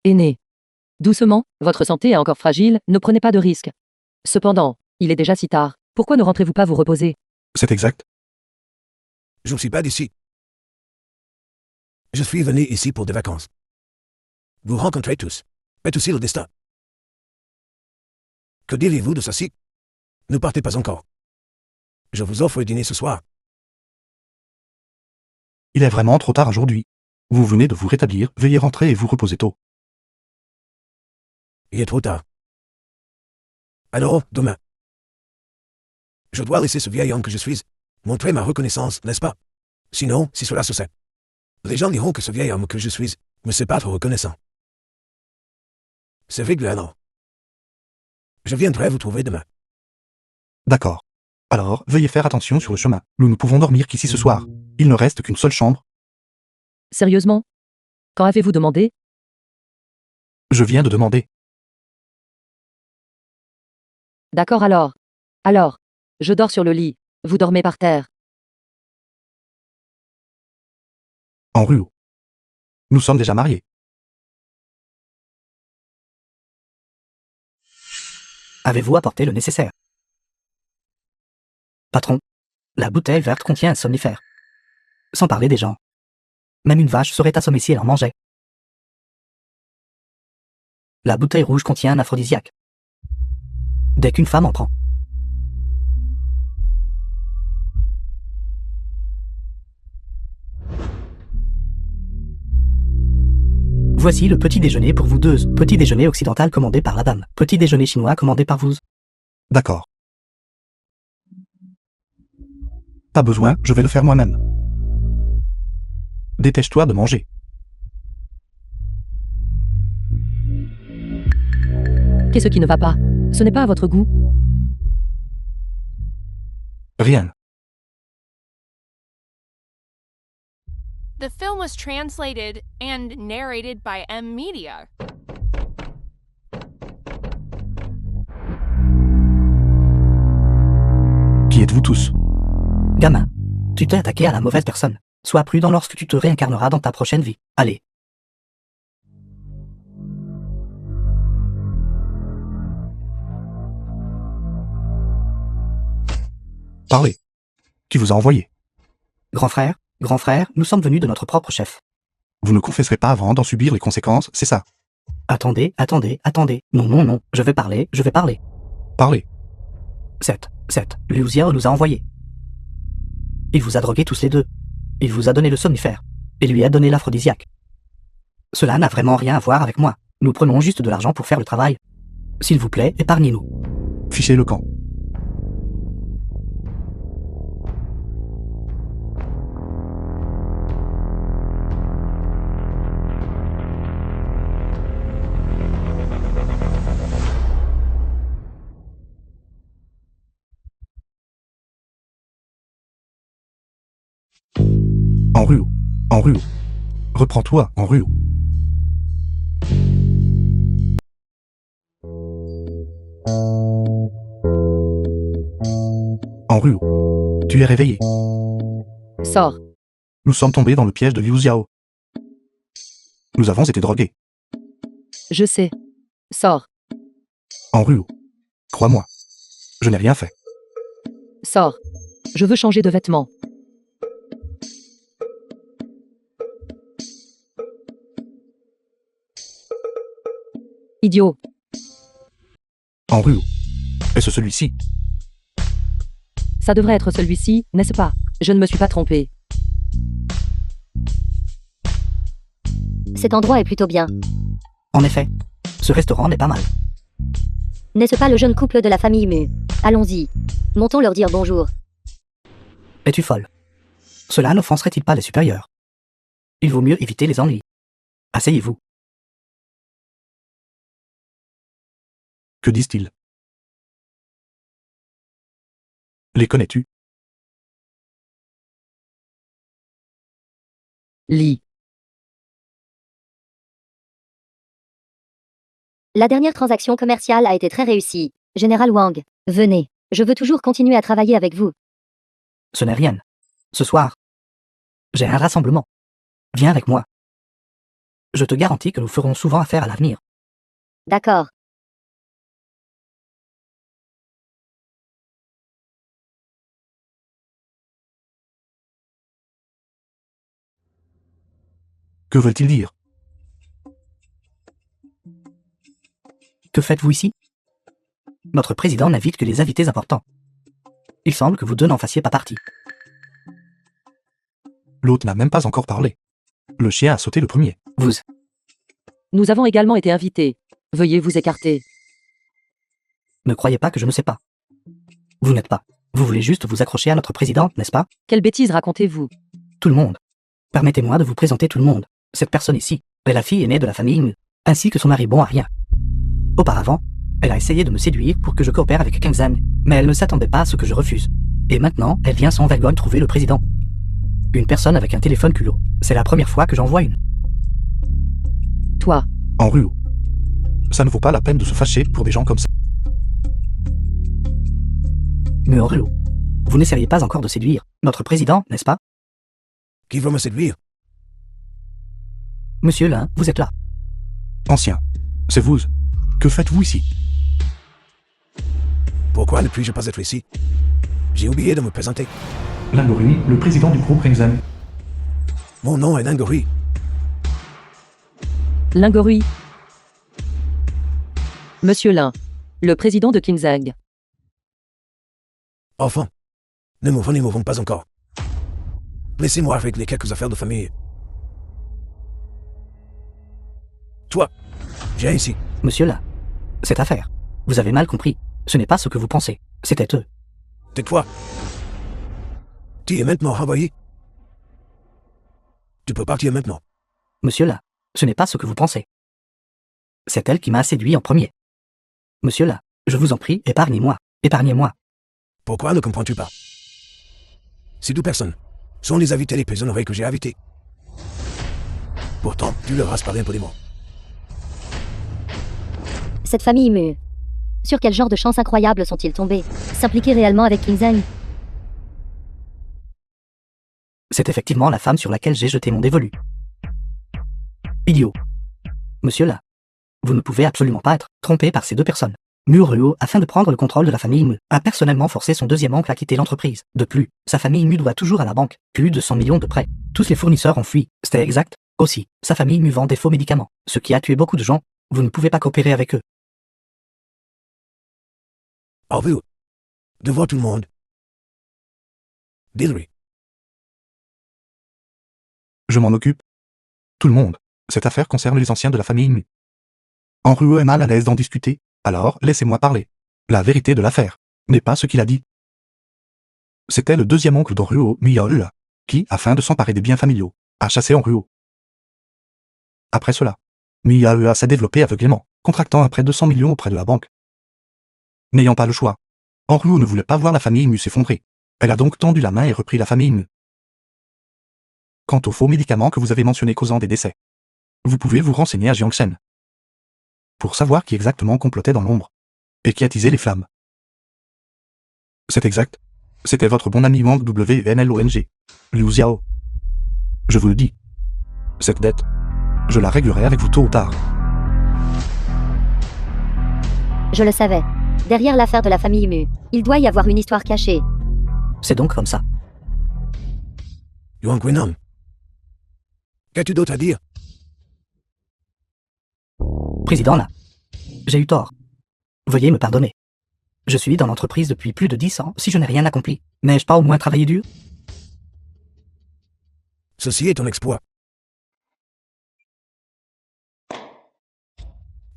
Aîné. Doucement, votre santé est encore fragile, ne prenez pas de risques. Cependant, il est déjà si tard. Pourquoi ne rentrez-vous pas vous reposer? C'est exact. Je ne suis pas d'ici. Je suis venu ici pour des vacances. Vous rencontrez tous. Mais aussi le destin. Que diriez-vous de ceci? Ne partez pas encore. Je vous offre le dîner ce soir. Il est vraiment trop tard aujourd'hui. Vous venez de vous rétablir, veuillez rentrer et vous reposer tôt. Il est trop tard. Alors, demain. Je dois laisser ce vieil homme que je suis montrer ma reconnaissance, n'est-ce pas? Sinon, si cela se sait, les gens diront que ce vieil homme que je suis me sait pas trop reconnaissant. C'est réglé alors. Je viendrai vous trouver demain. D'accord. Alors, veuillez faire attention sur le chemin. Nous ne pouvons dormir qu'ici ce soir. Il ne reste qu'une seule chambre. Sérieusement? Quand avez-vous demandé? Je viens de demander. D'accord alors. Alors, je dors sur le lit. Vous dormez par terre. Henruo. Nous sommes déjà mariés. Avez-vous apporté le nécessaire? Patron, la bouteille verte contient un somnifère. Sans parler des gens. Même une vache serait assommée si elle en mangeait. La bouteille rouge contient un aphrodisiaque. Dès qu'une femme en prend. Voici le petit déjeuner pour vous deux. Petit déjeuner occidental commandé par la dame. Petit déjeuner chinois commandé par vous. D'accord. Pas besoin, je vais le faire moi-même. Dépêche-toi de manger. Qu'est-ce qui ne va pas? Ce n'est pas à votre goût. Rien. The film was translated and narrated by M Media. Qui êtes-vous tous? Gamin, tu t'es attaqué à la mauvaise personne. Sois prudent lorsque tu te réincarneras dans ta prochaine vie. Allez. Parlez. Qui vous a envoyé? Grand frère, nous sommes venus de notre propre chef. Vous ne confesserez pas avant d'en subir les conséquences, c'est ça? Attendez. Non, je vais parler. Parlez. 7. Liu Xiao nous a envoyés. Il vous a drogués tous les deux. Il vous a donné le somnifère. Et lui a donné l'aphrodisiaque. Cela n'a vraiment rien à voir avec moi. Nous prenons juste de l'argent pour faire le travail. S'il vous plaît, épargnez-nous. Fichez le camp. En ruau. Reprends-toi, en ruau. En ruau. Tu es réveillé. Sors. Nous sommes tombés dans le piège de Liu Xiao. Nous avons été drogués. Je sais. Sors. En ruau. Crois-moi. Je n'ai rien fait. Sors. Je veux changer de vêtements. Idiot. En ruau. Est-ce celui-ci? Ça devrait être celui-ci, n'est-ce pas? Je ne me suis pas trompé. Cet endroit est plutôt bien. En effet, ce restaurant n'est pas mal. N'est-ce pas le jeune couple de la famille Mu? Allons-y. Montons leur dire bonjour. Es-tu folle? Cela n'offenserait-il pas les supérieurs? Il vaut mieux éviter les ennuis. Asseyez-vous. Que disent-ils? Les connais-tu? Lis. La dernière transaction commerciale a été très réussie. Général Wang, venez. Je veux toujours continuer à travailler avec vous. Ce n'est rien. Ce soir, j'ai un rassemblement. Viens avec moi. Je te garantis que nous ferons souvent affaire à l'avenir. D'accord. Que veulent-ils dire? Que faites-vous ici? Notre président n'invite que les invités importants. Il semble que vous deux n'en fassiez pas partie. L'autre n'a même pas encore parlé. Le chien a sauté le premier. Vous, Nous avons également été invités. Veuillez vous écarter. ne croyez pas que je ne sais pas. Vous n'êtes pas. Vous voulez juste vous accrocher à notre président, n'est-ce pas? Quelle bêtise racontez-vous? Tout le monde. Permettez-moi de vous présenter tout le monde. Cette personne ici est la fille aînée de la famille Mu, ainsi que son mari bon à rien. Auparavant, elle a essayé de me séduire pour que je coopère avec Kang Zhang, mais elle ne s'attendait pas à ce que je refuse. Et maintenant, elle vient sans vergogne trouver le président. Une personne avec un téléphone culot. C'est la première fois que j'en vois une. Toi. En ruau. Ça ne vaut pas la peine de se fâcher pour des gens comme ça. Mais Orelo, vous n'essayeriez pas encore de séduire notre président, n'est-ce pas? Qui veut me séduire? Monsieur Lin, vous êtes là. Ancien. C'est vous. Que faites-vous ici? Pourquoi ne puis-je pas être ici? J'ai oublié de me présenter. Langori, le président du groupe Ringzen. Mon nom est Langori. Lingorui. Monsieur Lin, le président de Kinzag. Enfant, ne me mouvons pas encore. Laissez-moi régler quelques affaires de famille. Toi, viens ici. Monsieur là, cette affaire, vous avez mal compris. Ce n'est pas ce que vous pensez. C'était eux. Tais-toi. Tu es maintenant renvoyé. Tu peux partir maintenant. Monsieur là, ce n'est pas ce que vous pensez. C'est elle qui m'a séduit en premier. Monsieur là, je vous en prie, épargnez-moi. Épargnez-moi. Pourquoi ne comprends-tu pas? Ces deux personnes sont les invités les plus honorés que j'ai invités. Pourtant, tu leur as parlé impoliment. Cette famille Mu. Sur quel genre de chance incroyable sont-ils tombés? S'impliquer réellement avec Kinzang? C'est effectivement la femme sur laquelle j'ai jeté mon dévolu. Idiot. Monsieur là, vous ne pouvez absolument pas être trompé par ces deux personnes. Muruo, afin de prendre le contrôle de la famille Mu, a personnellement forcé son deuxième oncle à quitter l'entreprise. De plus, sa famille Mu doit toujours à la banque plus de 100 millions de prêts. Tous les fournisseurs ont fui, c'était exact. Aussi, sa famille Mu vend des faux médicaments, ce qui a tué beaucoup de gens. Vous ne pouvez pas coopérer avec eux. Au revoir. Devant tout le monde. Désolé. Je m'en occupe. Tout le monde. Cette affaire concerne les anciens de la famille Mu. Enruo est mal à l'aise d'en discuter, alors laissez-moi parler. La vérité de l'affaire n'est pas ce qu'il a dit. C'était le deuxième oncle d'Enruo, Miyaola, qui, afin de s'emparer des biens familiaux, a chassé Enruo. Après cela, Miyaola s'est développé aveuglément, contractant un prêt de 100 millions auprès de la banque. N'ayant pas le choix, Enruo ne voulait pas voir la famille Mu s'effondrer. Elle a donc tendu la main et repris la famille Mu. Quant aux faux médicaments que vous avez mentionnés causant des décès, vous pouvez vous renseigner à Jiangsen pour savoir qui exactement complotait dans l'ombre et qui attisait les flammes. C'est exact. C'était votre bon ami Wang WNLONG, Liu Xiao. Je vous le dis. Cette dette, je la réglerai avec vous tôt ou tard. Je le savais. Derrière l'affaire de la famille Mu, il doit y avoir une histoire cachée. C'est donc comme ça. Yuan Guinan. Qu'as-tu d'autre à dire? Président là, j'ai eu tort. Veuillez me pardonner. Je suis dans l'entreprise depuis plus de 10 ans si je n'ai rien accompli. N'ai-je pas au moins travaillé dur? Ceci est ton exploit.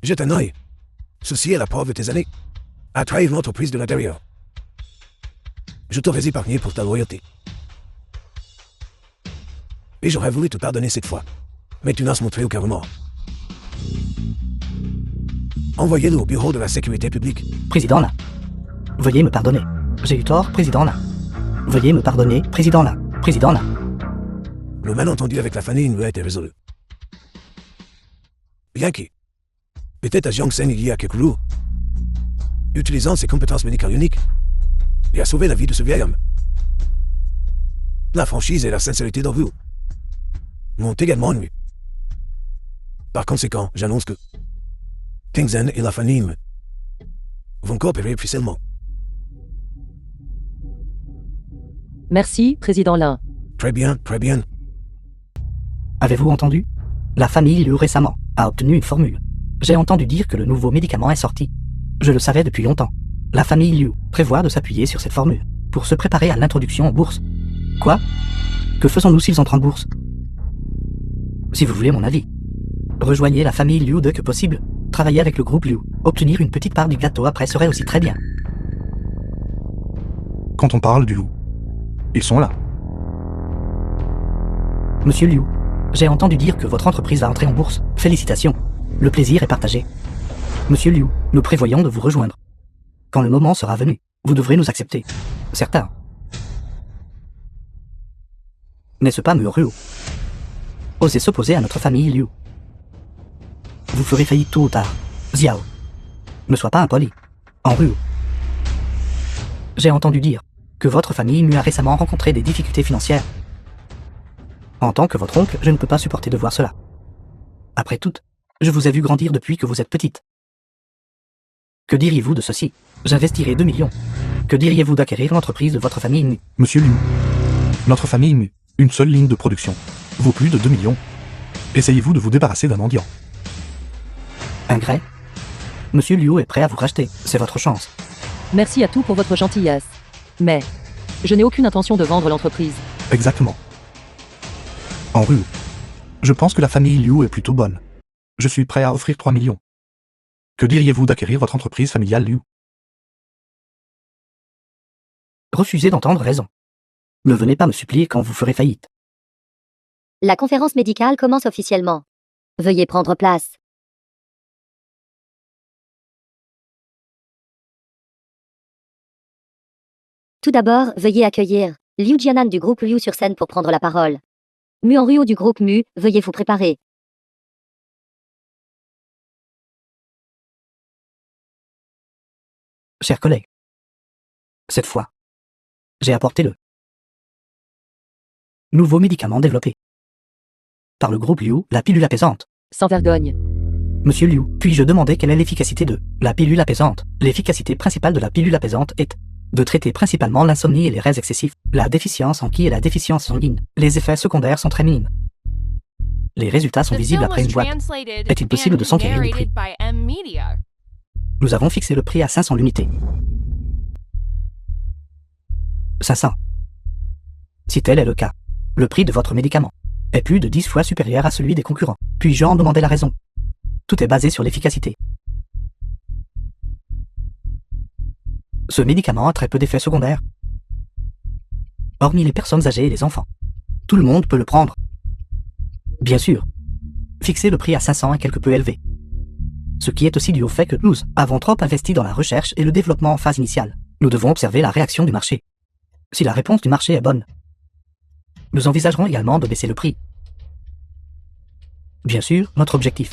Jette un œil. Ceci est la preuve de tes années à trahir l'entreprise de l'intérieur. Je t'aurais épargné pour ta loyauté. Et j'aurais voulu te pardonner cette fois. Mais tu n'as montré aucun remords. Envoyez-le au bureau de la sécurité publique. Président là, veuillez me pardonner. J'ai eu tort, président là. Veuillez me pardonner, président là. Président là. Le malentendu avec la famille nous a été résolu. Bien qu'il était à Jiangsen il y a quelques jours, utilisant ses compétences médicales uniques, et a sauvé la vie de ce vieil homme. La franchise et la sincérité de vous m'ont également ennuyé. Par conséquent, j'annonce que Tingzen et la famille vont coopérer officiellement. Merci, président Lin. Très bien, très bien. Avez-vous entendu? La famille Liu récemment a obtenu une formule. J'ai entendu dire que le nouveau médicament est sorti. Je le savais depuis longtemps. La famille Liu prévoit de s'appuyer sur cette formule pour se préparer à l'introduction en bourse. Quoi? Que faisons-nous s'ils entrent en bourse? Si vous voulez mon avis, rejoignez la famille Liu dès que possible. Travailler avec le groupe Liu. Obtenir une petite part du gâteau après serait aussi très bien. Quand on parle du loup, ils sont là. Monsieur Liu, j'ai entendu dire que votre entreprise va entrer en bourse. Félicitations. Le plaisir est partagé. Monsieur Liu, nous prévoyons de vous rejoindre. Quand le moment sera venu, vous devrez nous accepter. Certains. N'est-ce pas, Muruo? Osez s'opposer à notre famille Liu. Vous ferez faillite tôt ou tard. Xiao. Ne sois pas impoli. Enruo. J'ai entendu dire que votre famille Mu a récemment rencontré des difficultés financières. En tant que votre oncle, je ne peux pas supporter de voir cela. Après tout, je vous ai vu grandir depuis que vous êtes petite. Que diriez-vous de ceci? J'investirai 2 millions. Que diriez-vous d'acquérir l'entreprise de votre famille Mu? Monsieur Liu, notre famille Mu, une seule ligne de production, vaut plus de 2 millions. Essayez-vous de vous débarrasser d'un mendiant. Un grès? Monsieur Liu est prêt à vous racheter, c'est votre chance. Merci à tous pour votre gentillesse. Mais, je n'ai aucune intention de vendre l'entreprise. Exactement. En rue, je pense que la famille Liu est plutôt bonne. Je suis prêt à offrir 3 millions. Que diriez-vous d'acquérir votre entreprise familiale Liu? Refusez d'entendre raison. Ne venez pas me supplier quand vous ferez faillite. La conférence médicale commence officiellement. Veuillez prendre place. Tout d'abord, veuillez accueillir Liu Jianan du groupe Liu sur scène pour prendre la parole. Mu en Ruo du groupe Mu, veuillez vous préparer. Chers collègues, cette fois, j'ai apporté le nouveau médicament développé par le groupe Liu, la pilule apaisante. Sans vergogne. Monsieur Liu, puis-je demander quelle est l'efficacité de la pilule apaisante? L'efficacité principale de la pilule apaisante est de traiter principalement l'insomnie et les rêves excessifs, la déficience en qi et la déficience sanguine. Les effets secondaires sont très minimes. Les résultats sont The visibles film après was une boîte. translated Est-il possible de and s'enquérir du prix? narrated by M Media. Nous avons fixé le prix à 500 l'unité. 500. Si tel est le cas, le prix de votre médicament est plus de 10 fois supérieur à celui des concurrents. Puis-je en demander la raison? Tout est basé sur l'efficacité. Ce médicament a très peu d'effets secondaires. Hormis les personnes âgées et les enfants. Tout le monde peut le prendre. Bien sûr. Fixer le prix à 500 est quelque peu élevé. Ce qui est aussi dû au fait que nous avons trop investi dans la recherche et le développement en phase initiale. Nous devons observer la réaction du marché. Si la réponse du marché est bonne, nous envisagerons également de baisser le prix. Bien sûr, notre objectif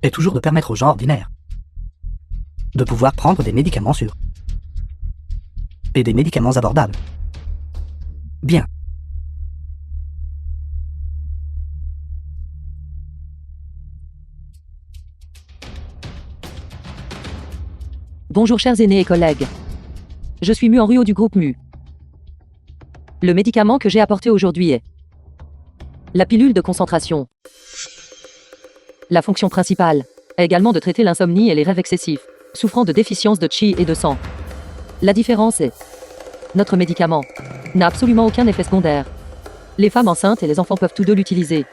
est toujours de permettre aux gens ordinaires de pouvoir prendre des médicaments sûrs et des médicaments abordables. Bien. Bonjour chers aînés et collègues. Je suis Mu en Ruo du groupe Mu. Le médicament que j'ai apporté aujourd'hui est la pilule de concentration. La fonction principale est également de traiter l'insomnie et les rêves excessifs, souffrant de déficience de qi et de sang. La différence est notre médicament n'a absolument aucun effet secondaire. Les femmes enceintes et les enfants peuvent tous deux l'utiliser.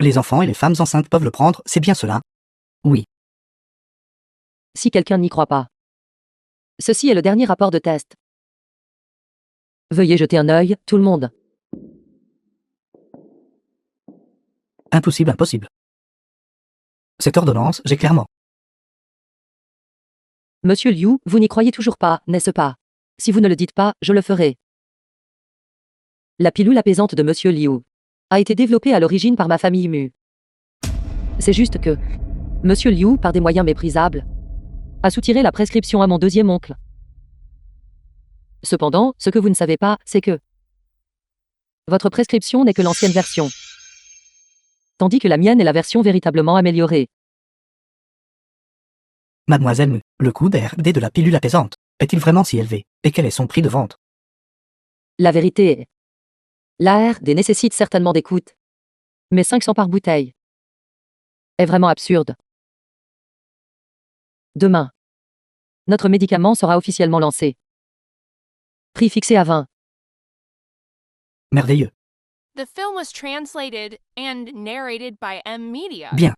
Les enfants et les femmes enceintes peuvent le prendre, c'est bien cela? Oui. Si quelqu'un n'y croit pas. Ceci est le dernier rapport de test. Veuillez jeter un œil, tout le monde. Impossible, impossible. Cette ordonnance, j'ai clairement. Monsieur Liu, vous n'y croyez toujours pas, n'est-ce pas? Si vous ne le dites pas, je le ferai. La pilule apaisante de Monsieur Liu a été développée à l'origine par ma famille Mu. C'est juste que Monsieur Liu, par des moyens méprisables, a soutiré la prescription à mon deuxième oncle. Cependant, ce que vous ne savez pas, c'est que votre prescription n'est que l'ancienne version, tandis que la mienne est la version véritablement améliorée. Mademoiselle Mu, le coût d'RD de la pilule apaisante est-il vraiment si élevé? Et quel est son prix de vente? La vérité est, l'ARD nécessite certainement des coûts, mais 500 par bouteille est vraiment absurde. Demain, notre médicament sera officiellement lancé. Prix fixé à 20. Merveilleux. The film was translated and narrated by M Media. Bien.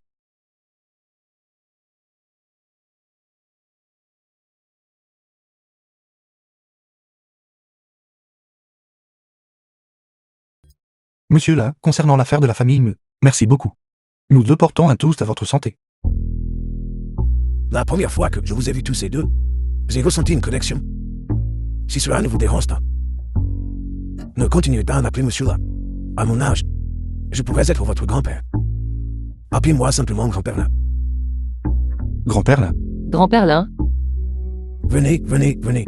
Monsieur là, concernant l'affaire de la famille Mu, merci beaucoup. Nous deux portons un toast à votre santé. La première fois que je vous ai vus tous ces deux, j'ai ressenti une connexion. Si cela ne vous dérange pas, ne continuez pas à m'appeler monsieur là. À mon âge, je pourrais être votre grand-père. Appelez-moi simplement grand-père là. Grand-père là, Grand-père Lin, Venez, venez, venez.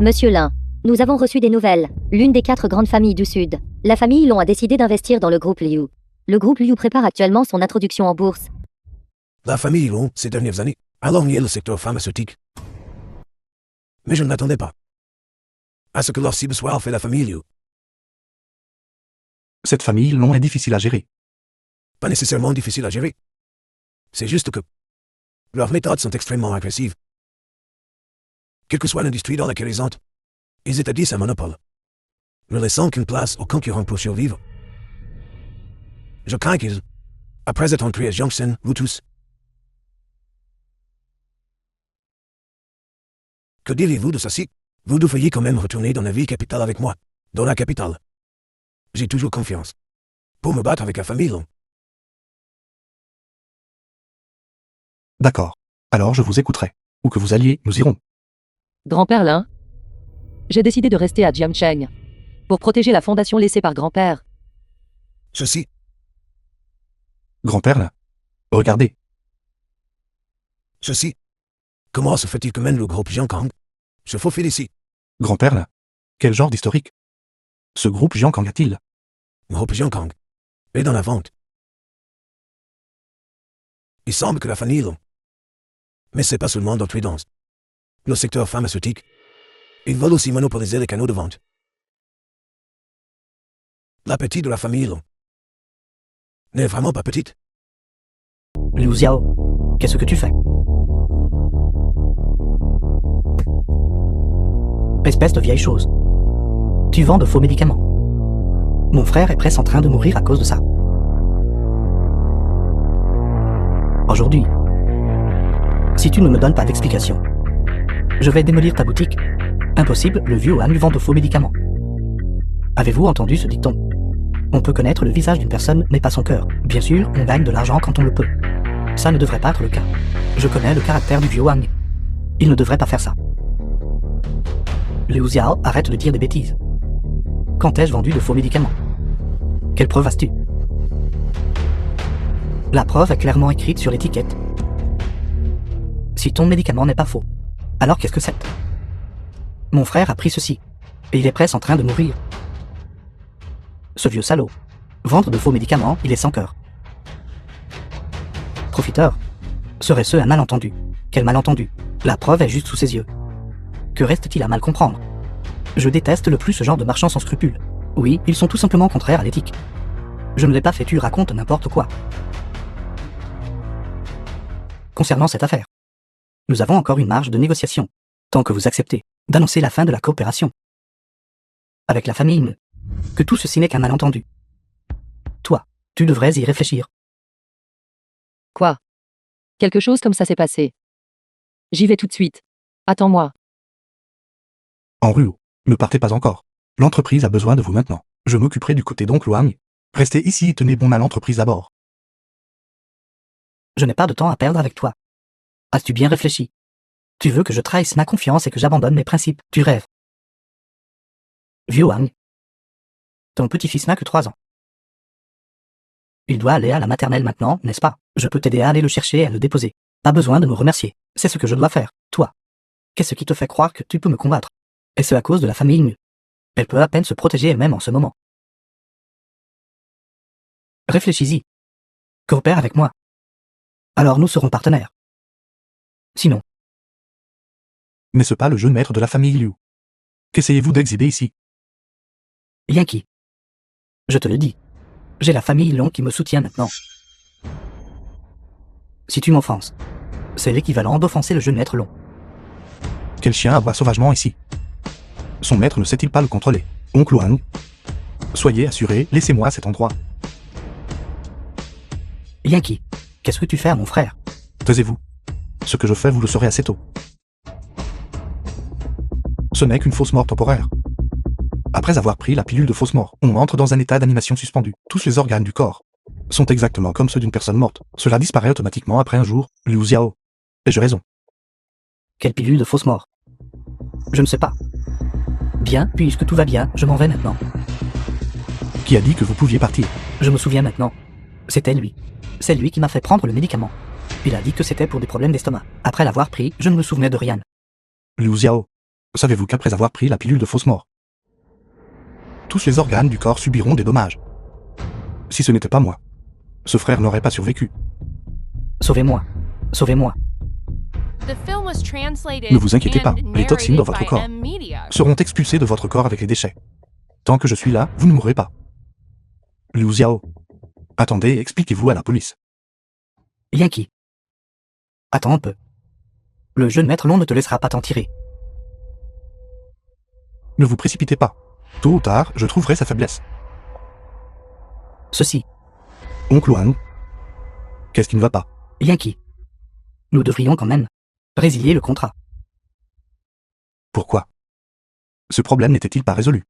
Monsieur Lin, nous avons reçu des nouvelles. L'une des 4 grandes familles du Sud, la famille Long a décidé d'investir dans le groupe Liu. Le groupe Liu prépare actuellement son introduction en bourse. La famille Long, ces dernières années, a lorgné le secteur pharmaceutique. Mais je ne m'attendais pas à ce que leur cible soit en fait la famille Liu. Cette famille Long est difficile à gérer. Pas nécessairement difficile à gérer. C'est juste que leurs méthodes sont extrêmement agressives. Quelle que soit l'industrie dans laquelle ils entrent, ils établissent un monopole, ne laissant qu'une place aux concurrents pour survivre. Je crains qu'ils, après être entrés à Junction, vous tous. Que direz-vous de ceci? Vous devriez quand même retourner dans la ville capitale avec moi. Dans la capitale. J'ai toujours confiance. Pour me battre avec la famille Long. D'accord. Alors je vous écouterai. Où que vous alliez, nous irons. Grand-père Lin. J'ai décidé de rester à Jiangcheng. Pour protéger la fondation laissée par grand-père. Ceci, Grand-père là. Regardez. ceci. Comment se fait-il que même le groupe Jiankang se faufile ici? Grand-père là. Quel genre d'historique? Ce groupe Jiankang a-t-il? Groupe Jiankang est dans la vente. Il semble que la famille Long. Mais c'est pas seulement dans Tridance. Le secteur pharmaceutique. Ils veulent aussi monopoliser les canaux de vente. L'appétit de la famille Long n'est vraiment pas petite. Liu Xiao, qu'est-ce que tu fais? Espèce de vieille chose. Tu vends de faux médicaments. Mon frère est presque en train de mourir à cause de ça. Aujourd'hui, si tu ne me donnes pas d'explication, je vais démolir ta boutique. Impossible, le vieux Wang vend de faux médicaments. Avez-vous entendu ce dicton? On peut connaître le visage d'une personne, mais pas son cœur. Bien sûr, on gagne de l'argent quand on le peut. Ça ne devrait pas être le cas. Je connais le caractère du vieux Wang. Il ne devrait pas faire ça. Liu Xiao, arrête de dire des bêtises. Quand ai-je vendu de faux médicaments? Quelle preuve as-tu? La preuve est clairement écrite sur l'étiquette. Si ton médicament n'est pas faux, alors qu'est-ce que c'est? Mon frère a pris ceci, et il est presque en train de mourir. Ce vieux salaud. Vendre de faux médicaments, il est sans cœur. Profiteur. Serait-ce un malentendu? Quel malentendu? La preuve est juste sous ses yeux. Que reste-t-il à mal comprendre? Je déteste le plus ce genre de marchands sans scrupules. Oui, ils sont tout simplement contraires à l'éthique. Je ne l'ai pas fait, tu racontes n'importe quoi. Concernant cette affaire, nous avons encore une marge de négociation, tant que vous acceptez d'annoncer la fin de la coopération avec la famille Meu, que tout ceci n'est qu'un malentendu. Toi, tu devrais y réfléchir. Quoi? Quelque chose comme ça s'est passé. J'y vais tout de suite. Attends-moi. En Ruo, ne partez pas encore. L'entreprise a besoin de vous maintenant. Je m'occuperai du côté d'oncle Wang. Restez ici et tenez bon à l'entreprise à bord. Je n'ai pas de temps à perdre avec toi. As-tu bien réfléchi? Tu veux que je trahisse ma confiance et que j'abandonne mes principes? Tu rêves. Vieux Wang. Ton petit-fils n'a que 3 ans. Il doit aller à la maternelle maintenant, n'est-ce pas? Je peux t'aider à aller le chercher et à le déposer. Pas besoin de me remercier. C'est ce que je dois faire. Toi. Qu'est-ce qui te fait croire que tu peux me combattre? Est-ce à cause de la famille Meu? Elle peut à peine se protéger elle-même en ce moment. Réfléchis-y. Coopère avec moi. Alors nous serons partenaires. Sinon, N'est-ce pas le jeune maître de la famille Liu? Qu'essayez-vous d'exhiber ici? Yankee. Je te le dis. J'ai la famille Long qui me soutient maintenant. Si tu m'offenses, c'est l'équivalent d'offenser le jeune maître Long. Quel chien aboie sauvagement ici? Son maître ne sait-il pas le contrôler? Oncle Wang? Soyez assuré, laissez-moi cet endroit. Yankee, qu'est-ce que tu fais à mon frère? Taisez-vous. Ce que je fais, vous le saurez assez tôt. Ce n'est qu'une fausse mort temporaire. Après avoir pris la pilule de fausse mort, on entre dans un état d'animation suspendu. Tous les organes du corps sont exactement comme ceux d'une personne morte. Cela disparaît automatiquement après un jour. Liu Xiao. Ai-je raison? Quelle pilule de fausse mort? Je ne sais pas. Bien, puisque tout va bien, je m'en vais maintenant. Qui a dit que vous pouviez partir? Je me souviens maintenant. C'était lui. C'est lui qui m'a fait prendre le médicament. Il a dit que c'était pour des problèmes d'estomac. Après l'avoir pris, je ne me souvenais de rien. Liu Xiao. Savez-vous qu'après avoir pris la pilule de fausse mort, tous les organes du corps subiront des dommages? Si ce n'était pas moi, Ce frère n'aurait pas survécu. Sauvez-moi. Sauvez-moi. The film was translated Ne vous inquiétez pas, and les toxines dans narrated votre by corps M-Media. seront expulsés de votre corps avec les déchets. Tant que je suis là, vous ne mourrez pas. Liu Xiao. Attendez et expliquez-vous à la police. Yankee. Attends un peu. Le jeune maître Long ne te laissera pas t'en tirer. Ne vous précipitez pas. Tôt ou tard, je trouverai sa faiblesse. Ceci. Oncle Wang. Qu'est-ce qui ne va pas? Yankee. Nous devrions quand même résilier le contrat. Pourquoi? Ce problème n'était-il pas résolu?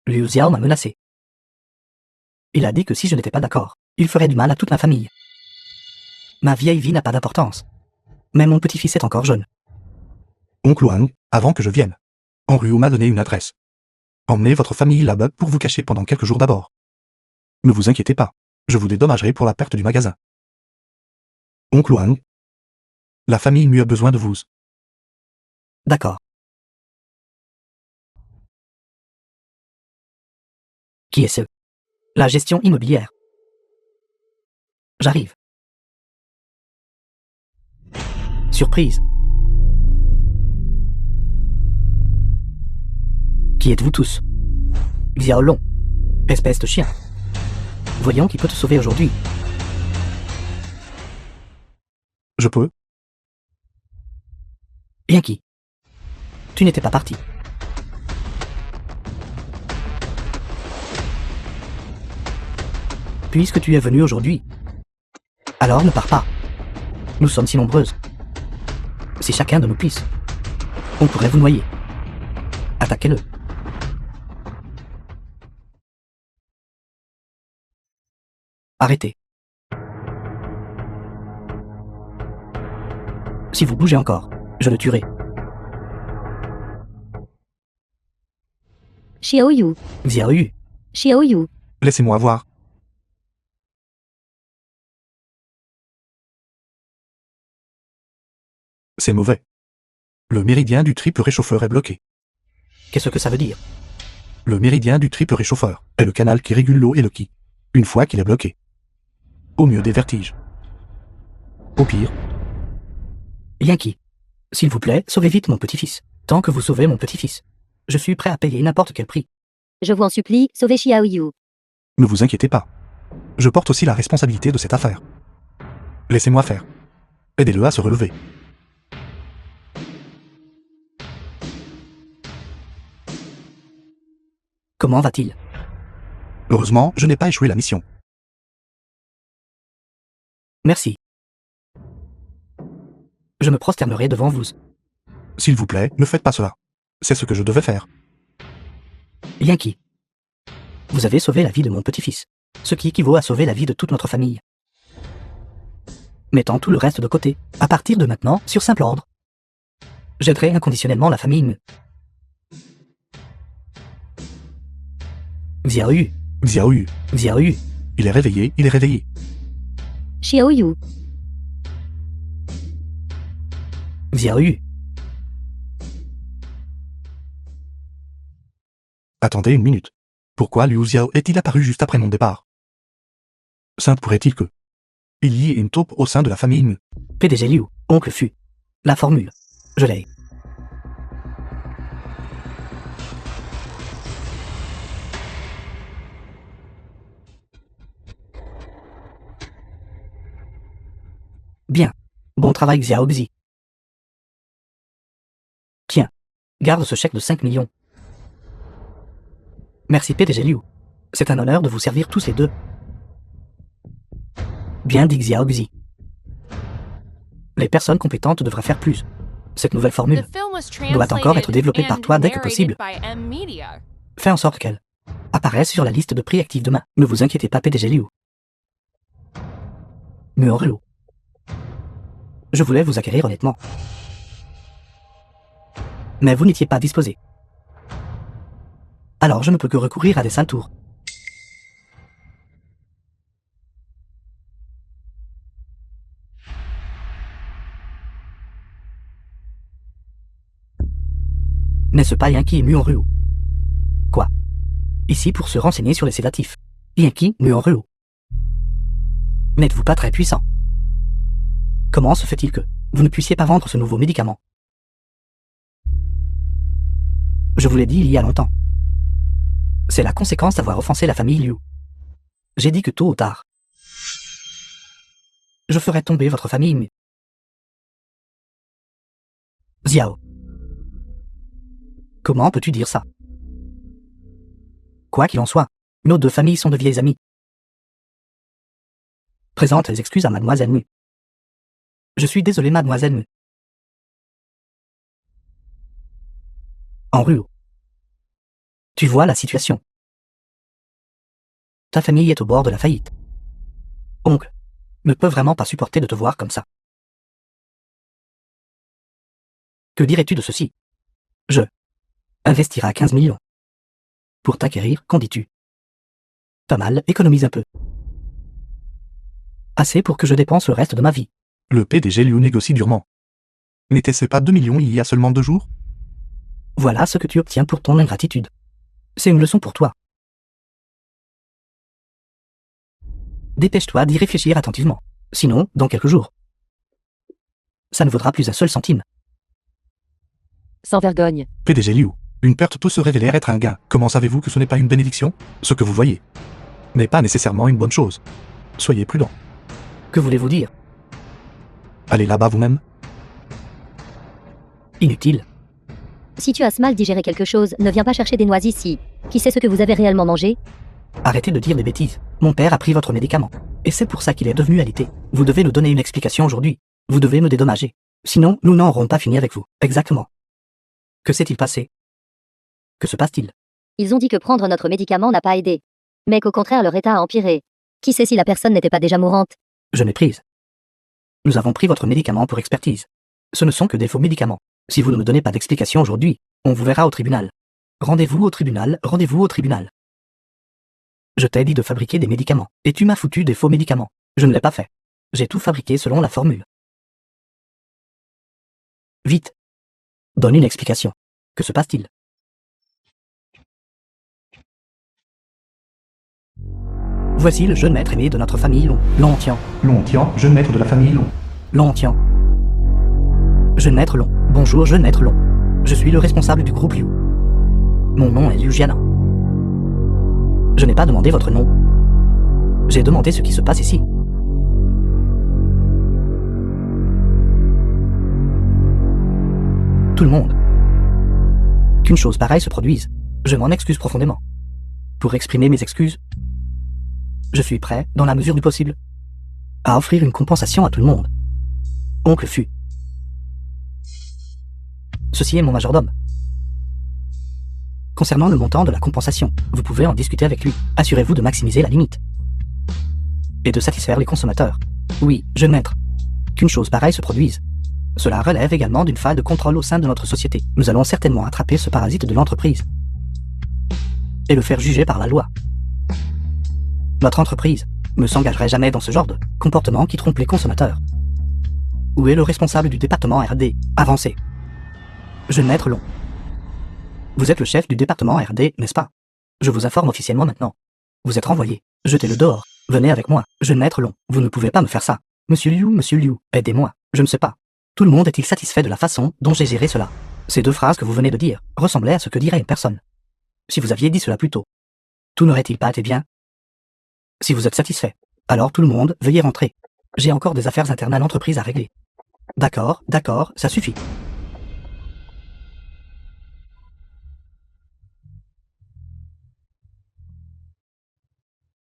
Liu Xiao m'a menacé. Il a dit que si je n'étais pas d'accord, il ferait du mal à toute ma famille. Ma vieille vie n'a pas d'importance. Mais mon petit-fils est encore jeune. Oncle Wang, avant que je vienne, Henriot m'a donné une adresse. Emmenez votre famille là-bas pour vous cacher pendant quelques jours d'abord. Ne vous inquiétez pas, je vous dédommagerai pour la perte du magasin. Oncle Wang, la famille Mu a besoin de vous. D'accord. Qui est ce? La gestion immobilière. J'arrive. Surprise. Qui êtes-vous tous? Xiao Long. Espèce de chien. Voyons qui peut te sauver aujourd'hui. Je peux? Yankee. Tu n'étais pas parti. Puisque tu es venu aujourd'hui, alors ne pars pas. Nous sommes si nombreuses. Si chacun de nous pisse, on pourrait vous noyer. Attaquez-le. Arrêtez. Si vous bougez encore, je le tuerai. Xiaoyu. Xiao Yu. Xiaoyu. Laissez-moi voir. C'est mauvais. Le méridien du triple réchauffeur est bloqué. Qu'est-ce que ça veut dire? Le méridien du triple réchauffeur est le canal qui régule l'eau et le ki. Une fois qu'il est bloqué. Au mieux des vertiges. Au pire, Yankee. S'il vous plaît, sauvez vite mon petit-fils. Tant que vous sauvez mon petit-fils, je suis prêt à payer n'importe quel prix. Je vous en supplie, sauvez Xiaoyu. ne vous inquiétez pas. Je porte aussi la responsabilité de cette affaire. Laissez-moi faire. Aidez-le à se relever. Comment va-t-il? Heureusement, je n'ai pas échoué la mission. Merci. Je me prosternerai devant vous. S'il vous plaît, ne faites pas cela. C'est ce que je devais faire. Yankee. Vous avez sauvé la vie de mon petit-fils, ce qui équivaut à sauver la vie de toute notre famille. Mettant tout le reste de côté, à partir de maintenant, sur simple ordre, j'aiderai inconditionnellement la famille Mu. Xiaoyu, Xiaoyu, Xiaoyu, il est réveillé, il est réveillé. Xiaoyu. Xiaoyu. Attendez une minute. Pourquoi Liu Xiao est-il apparu juste après mon départ? Simple pourrait-il que il y ait une taupe au sein de la famille Mu. PDG Liu, oncle Fu. La formule. Je l'ai. Bien. Bon travail Xiao Xi. Tiens. Garde ce chèque de 5 millions. Merci PDG Liu. C'est un honneur de vous servir tous les deux. Bien dit Xiao Xi. Les personnes compétentes devraient faire plus. Cette nouvelle formule doit encore être développée par toi dès que possible. M-Media. Fais en sorte qu'elle apparaisse sur la liste de prix actifs demain. Ne vous inquiétez pas PDG Liu. Muorelo. Je voulais vous acquérir honnêtement. Mais vous n'étiez pas disposé. Alors je ne peux que recourir à des sales tours. N'est-ce pas Yankee et Muorelo? Quoi? Ici pour se renseigner sur les sédatifs. Yankee Muoruo. N'êtes-vous pas très puissant? Comment se fait-il que vous ne puissiez pas vendre ce nouveau médicament? Je vous l'ai dit il y a longtemps. C'est la conséquence d'avoir offensé la famille Liu. J'ai dit que tôt ou tard, je ferai tomber votre famille Mu. Xiao. Comment peux-tu dire ça? Quoi qu'il en soit, nos deux familles sont de vieilles amies. Présente les excuses à mademoiselle Mu. Je suis désolé, mademoiselle Mu. En Ruo. Tu vois la situation. Ta famille est au bord de la faillite. Oncle ne peut vraiment pas supporter de te voir comme ça. Que dirais-tu de ceci? Je investirai 15 millions. Pour t'acquérir, qu'en dis-tu? Pas mal, économise un peu. Assez pour que je dépense le reste de ma vie. Le PDG Liu négocie durement. N'était-ce pas 2 millions il y a seulement 2 jours? Voilà ce que tu obtiens pour ton ingratitude. C'est une leçon pour toi. Dépêche-toi d'y réfléchir attentivement. Sinon, dans quelques jours, ça ne vaudra plus un seul centime. Sans vergogne. PDG Liu, une perte peut se révéler être un gain. Comment savez-vous que ce n'est pas une bénédiction? Ce que vous voyez n'est pas nécessairement une bonne chose. Soyez prudent. Que voulez-vous dire? Allez là-bas vous-même. Inutile. Si tu as mal digéré quelque chose, ne viens pas chercher des noix ici. Qui sait ce que vous avez réellement mangé? Arrêtez de dire des bêtises. Mon père a pris votre médicament. Et c'est pour ça qu'il est devenu alité. Vous devez nous donner une explication aujourd'hui. Vous devez me dédommager. Sinon, nous n'aurons pas fini avec vous. Exactement. Que s'est-il passé? Que se passe-t-il? Ils ont dit que prendre notre médicament n'a pas aidé. Mais qu'au contraire leur état a empiré. Qui sait si la personne n'était pas déjà mourante? Je méprise. Nous avons pris votre médicament pour expertise. Ce ne sont que des faux médicaments. Si vous ne me donnez pas d'explication aujourd'hui, on vous verra au tribunal. Rendez-vous au tribunal, rendez-vous au tribunal. Je t'ai dit de fabriquer des médicaments, et tu m'as foutu des faux médicaments. Je ne l'ai pas fait. J'ai tout fabriqué selon la formule. Vite. Donne une explication. Que se passe-t-il? Voici le jeune maître aimé de notre famille Long Tian. Long Tian, jeune maître de la famille Long. Long Tian. Jeune maître Long. Bonjour, jeune maître Long. Je suis le responsable du groupe Liu. Mon nom est Liu Jianan. Je n'ai pas demandé votre nom. J'ai demandé ce qui se passe ici. Tout le monde. Qu'une chose pareille se produise, je m'en excuse profondément. Pour exprimer mes excuses, je suis prêt, dans la mesure du possible, à offrir une compensation à tout le monde. Oncle Fu. Ceci est mon majordome. Concernant le montant de la compensation, vous pouvez en discuter avec lui. Assurez-vous de maximiser la limite. Et de satisfaire les consommateurs. Oui, jeune maître. Qu'une chose pareille se produise. Cela relève également d'une faille de contrôle au sein de notre société. Nous allons certainement attraper ce parasite de l'entreprise. Et le faire juger par la loi. Notre entreprise ne s'engagerait jamais dans ce genre de comportement qui trompe les consommateurs. Où est le responsable du département RD? Avancez. Jeune maître Long. Vous êtes le chef du département RD, n'est-ce pas? Je vous informe officiellement maintenant. Vous êtes renvoyé. Jetez-le dehors. Venez avec moi. Jeune maître Long, vous ne pouvez pas me faire ça. Monsieur Liu, aidez-moi. Je ne sais pas. Tout le monde est-il satisfait de la façon dont j'ai géré cela? Ces deux phrases que vous venez de dire ressemblaient à ce que dirait une personne. Si vous aviez dit cela plus tôt, tout n'aurait-il pas été bien? Si vous êtes satisfait, alors tout le monde, veuillez rentrer. J'ai encore des affaires internes à l'entreprise à régler. D'accord, ça suffit.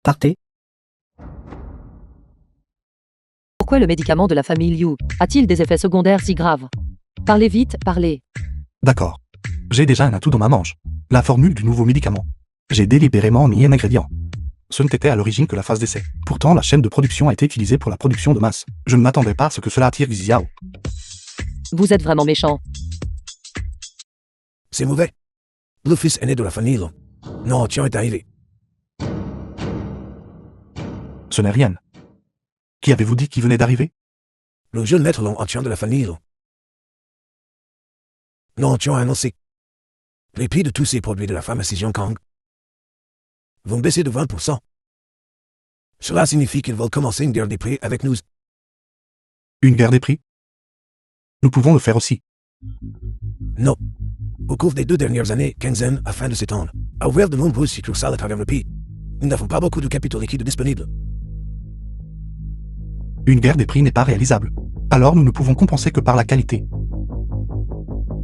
Partez. Pourquoi le médicament de la famille Liu a-t-il des effets secondaires si graves? Parlez vite, parlez. D'accord. J'ai déjà un atout dans ma manche. La formule du nouveau médicament. J'ai délibérément mis un ingrédient. Ce n'était à l'origine que la phase d'essai. Pourtant, la chaîne de production a été utilisée pour la production de masse. Je ne m'attendais pas à ce que cela attire Xiao. Vous êtes vraiment méchant. C'est mauvais. Le fils aîné de la famille Long. Non, Tian est arrivé. Ce n'est rien. Qui avez-vous dit qui venait d'arriver? Le jeune maître Long Tian de la famille Long. Non, Tian a annoncé. Les prix de tous ces produits de la pharmacie Jiankang vont baisser de 20%. Cela signifie qu'ils veulent commencer une guerre des prix avec nous. Une guerre des prix? Nous pouvons le faire aussi. Non. Au cours des 2 dernières années, Kenzen, afin de s'étendre, a ouvert de nombreuses succursales à travers le pays. Nous n'avons pas beaucoup de capitaux liquides disponibles. Une guerre des prix n'est pas réalisable. Alors nous ne pouvons compenser que par la qualité.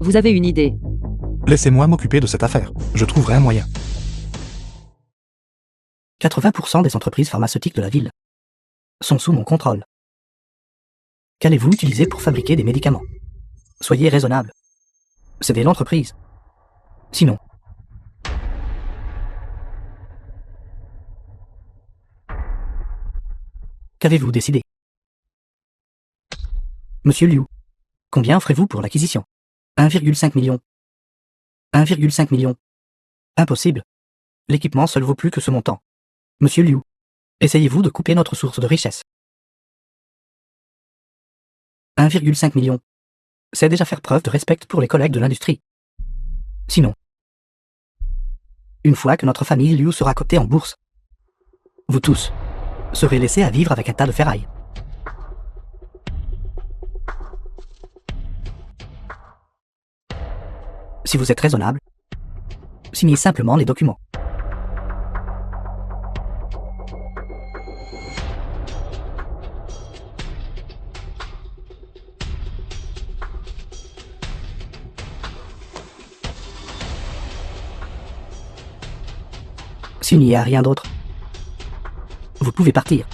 Vous avez une idée. Laissez-moi m'occuper de cette affaire. Je trouverai un moyen. 80% des entreprises pharmaceutiques de la ville sont sous mon contrôle. Qu'allez-vous utiliser pour fabriquer des médicaments? Soyez raisonnable. Cédez l'entreprise. Sinon, qu'avez-vous décidé? Monsieur Liu, combien offrez-vous pour l'acquisition? 1,5 million. 1,5 million. Impossible. L'équipement seul vaut plus que ce montant. Monsieur Liu, essayez-vous de couper notre source de richesse? 1,5 million. C'est déjà faire preuve de respect pour les collègues de l'industrie. Sinon, une fois que notre famille Liu sera cotée en bourse, vous tous serez laissés à vivre avec un tas de ferraille. Si vous êtes raisonnable, signez simplement les documents. S'il n'y a rien d'autre, vous pouvez partir.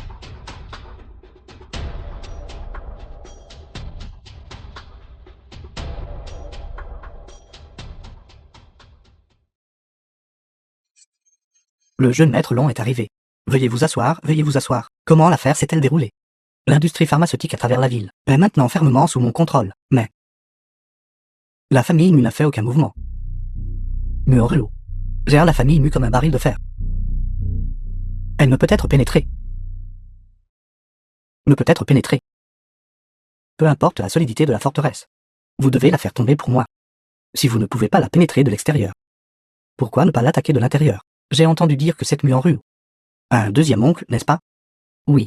Le jeune maître Long est arrivé. Veuillez vous asseoir, veuillez vous asseoir. Comment l'affaire s'est-elle déroulée? L'industrie pharmaceutique à travers la ville est maintenant fermement sous mon contrôle, mais la famille Mu n'a fait aucun mouvement. Muoruo gère la famille Mu comme un baril de fer. Elle ne peut être pénétrée. Ne peut être pénétrée. Peu importe la solidité de la forteresse. Vous devez la faire tomber pour moi. Si vous ne pouvez pas la pénétrer de l'extérieur, pourquoi ne pas l'attaquer de l'intérieur? J'ai entendu dire que cette Muoruo a un deuxième oncle, n'est-ce pas? Oui.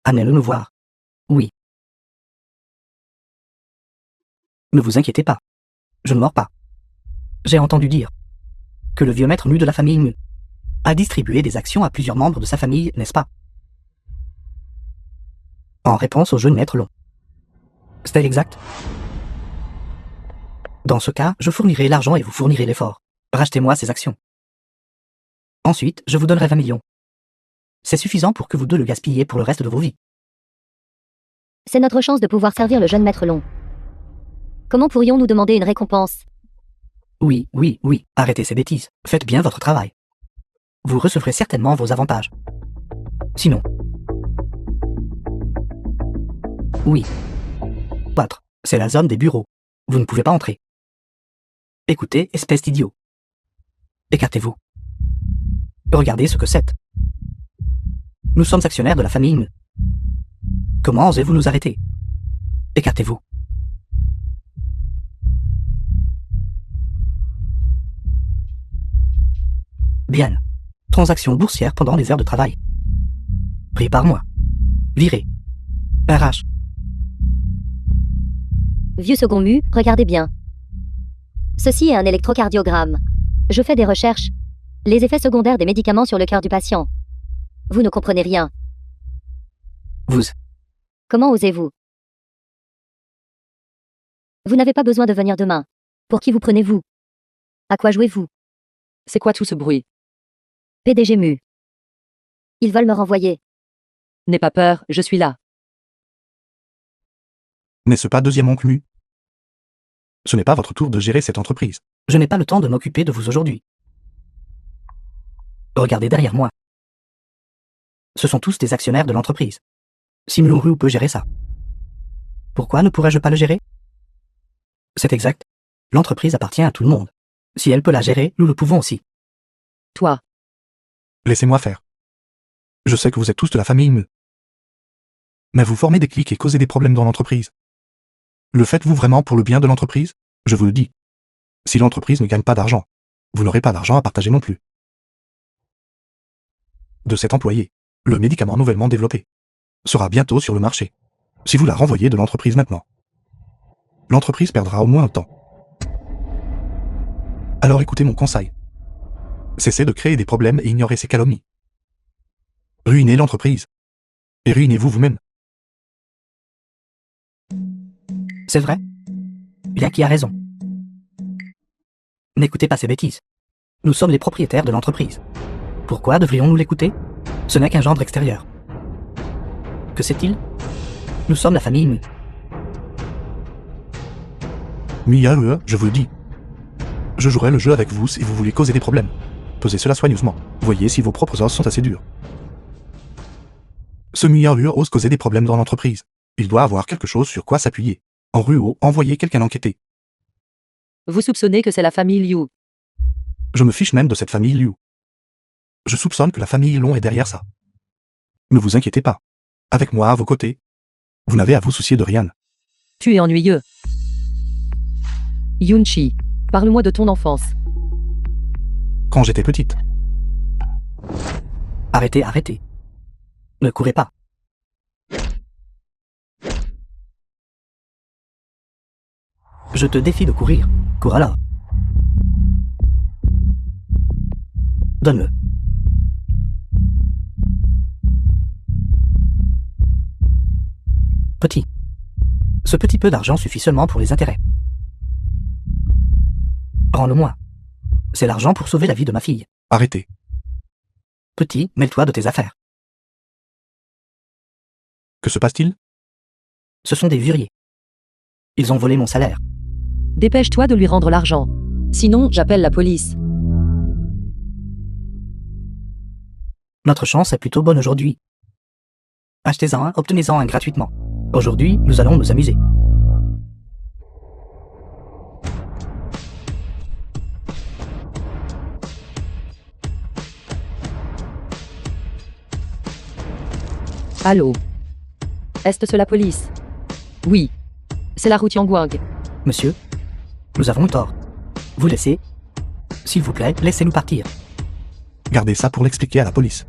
Allez-le me voir. Oui. Ne vous inquiétez pas. Je ne mords pas. J'ai entendu dire que le vieux maître Mu de la famille Mu a distribué des actions à plusieurs membres de sa famille, n'est-ce pas? En réponse au jeune maître Long. C'est exact. Dans ce cas, je fournirai l'argent et vous fournirez l'effort. Rachetez-moi ces actions. Ensuite, je vous donnerai 20 millions. C'est suffisant pour que vous deux le gaspilliez pour le reste de vos vies. C'est notre chance de pouvoir servir le jeune maître Long. Comment pourrions-nous demander une récompense? Oui, oui, oui, arrêtez ces bêtises. Faites bien votre travail. Vous recevrez certainement vos avantages. Sinon... Oui. 4. C'est la zone des bureaux. Vous ne pouvez pas entrer. Écoutez, espèce d'idiot. Écartez-vous. Regardez ce que c'est. Nous sommes actionnaires de la famille Mu. Comment osez-vous nous arrêter? Écartez-vous. Bien. Transaction boursière pendant les heures de travail. Pris par mois. Viré. RH. Vieux second Mu, regardez bien. Ceci est un électrocardiogramme. Je fais des recherches. Les effets secondaires des médicaments sur le cœur du patient. Vous ne comprenez rien. Vous. Comment osez-vous? Vous n'avez pas besoin de venir demain. Pour qui vous prenez-vous? À quoi jouez-vous? C'est quoi tout ce bruit? PDG Mu. Ils veulent me renvoyer. N'aie pas peur, je suis là. N'est-ce pas deuxième oncle Mu? Ce n'est pas votre tour de gérer cette entreprise. Je n'ai pas le temps de m'occuper de vous aujourd'hui. Regardez derrière moi. Ce sont tous des actionnaires de l'entreprise. Simuluru peut gérer ça. Pourquoi ne pourrais-je pas le gérer? C'est exact. L'entreprise appartient à tout le monde. Si elle peut la gérer, nous le pouvons aussi. Toi, Laissez-moi faire. Je sais que vous êtes tous de la famille Mu. Mais vous formez des clics et causez des problèmes dans l'entreprise. Le faites-vous vraiment pour le bien de l'entreprise? Je vous le dis. Si l'entreprise ne gagne pas d'argent, vous n'aurez pas d'argent à partager non plus. De cet employé, Le médicament nouvellement développé sera bientôt sur le marché. Si vous la renvoyez de l'entreprise maintenant, l'entreprise perdra au moins autant. Alors écoutez mon conseil. Cessez de créer des problèmes et ignorez ces calomnies. Ruinez l'entreprise. Et ruinez-vous vous-même. C'est vrai. Bien qui a raison. N'écoutez pas ces bêtises. Nous sommes les propriétaires de l'entreprise. Pourquoi devrions-nous l'écouter? Ce n'est qu'un gendre extérieur. Que sait-il? Nous sommes la famille Mu. Miae, je vous le dis. Je jouerai le jeu avec vous si vous voulez causer des problèmes. Pesez cela soigneusement. Voyez si vos propres os sont assez durs. Ce Miae ose causer des problèmes dans l'entreprise. Il doit avoir quelque chose sur quoi s'appuyer. En Ruo, envoyez quelqu'un enquêter. Vous soupçonnez que c'est la famille Liu. Je me fiche même de cette famille Liu. Je soupçonne que la famille Long est derrière ça. Ne vous inquiétez pas. Avec moi à vos côtés, vous n'avez à vous soucier de rien. Tu es ennuyeux. Yunchi, parle-moi de ton enfance. Quand j'étais petite, Arrêtez, arrêtez. Ne courez pas. Je te défie de courir. Cours alors. Donne-le. Petit. Ce petit peu d'argent suffit seulement pour les intérêts. Rends-le-moi. C'est l'argent pour sauver la vie de ma fille. arrêtez. Petit, mêle-toi de tes affaires. Que se passe-t-il? Ce sont des vuriers. Ils ont volé mon salaire. Dépêche-toi de lui rendre l'argent. Sinon, j'appelle la police. Notre chance est plutôt bonne aujourd'hui. Achetez-en un, obtenez-en un gratuitement. Aujourd'hui, nous allons nous amuser. Allô? Est-ce la police? Oui. C'est la route Yangguang. Monsieur, nous avons eu tort. Vous laissez? S'il vous plaît, laissez-nous partir. Gardez ça pour l'expliquer à la police.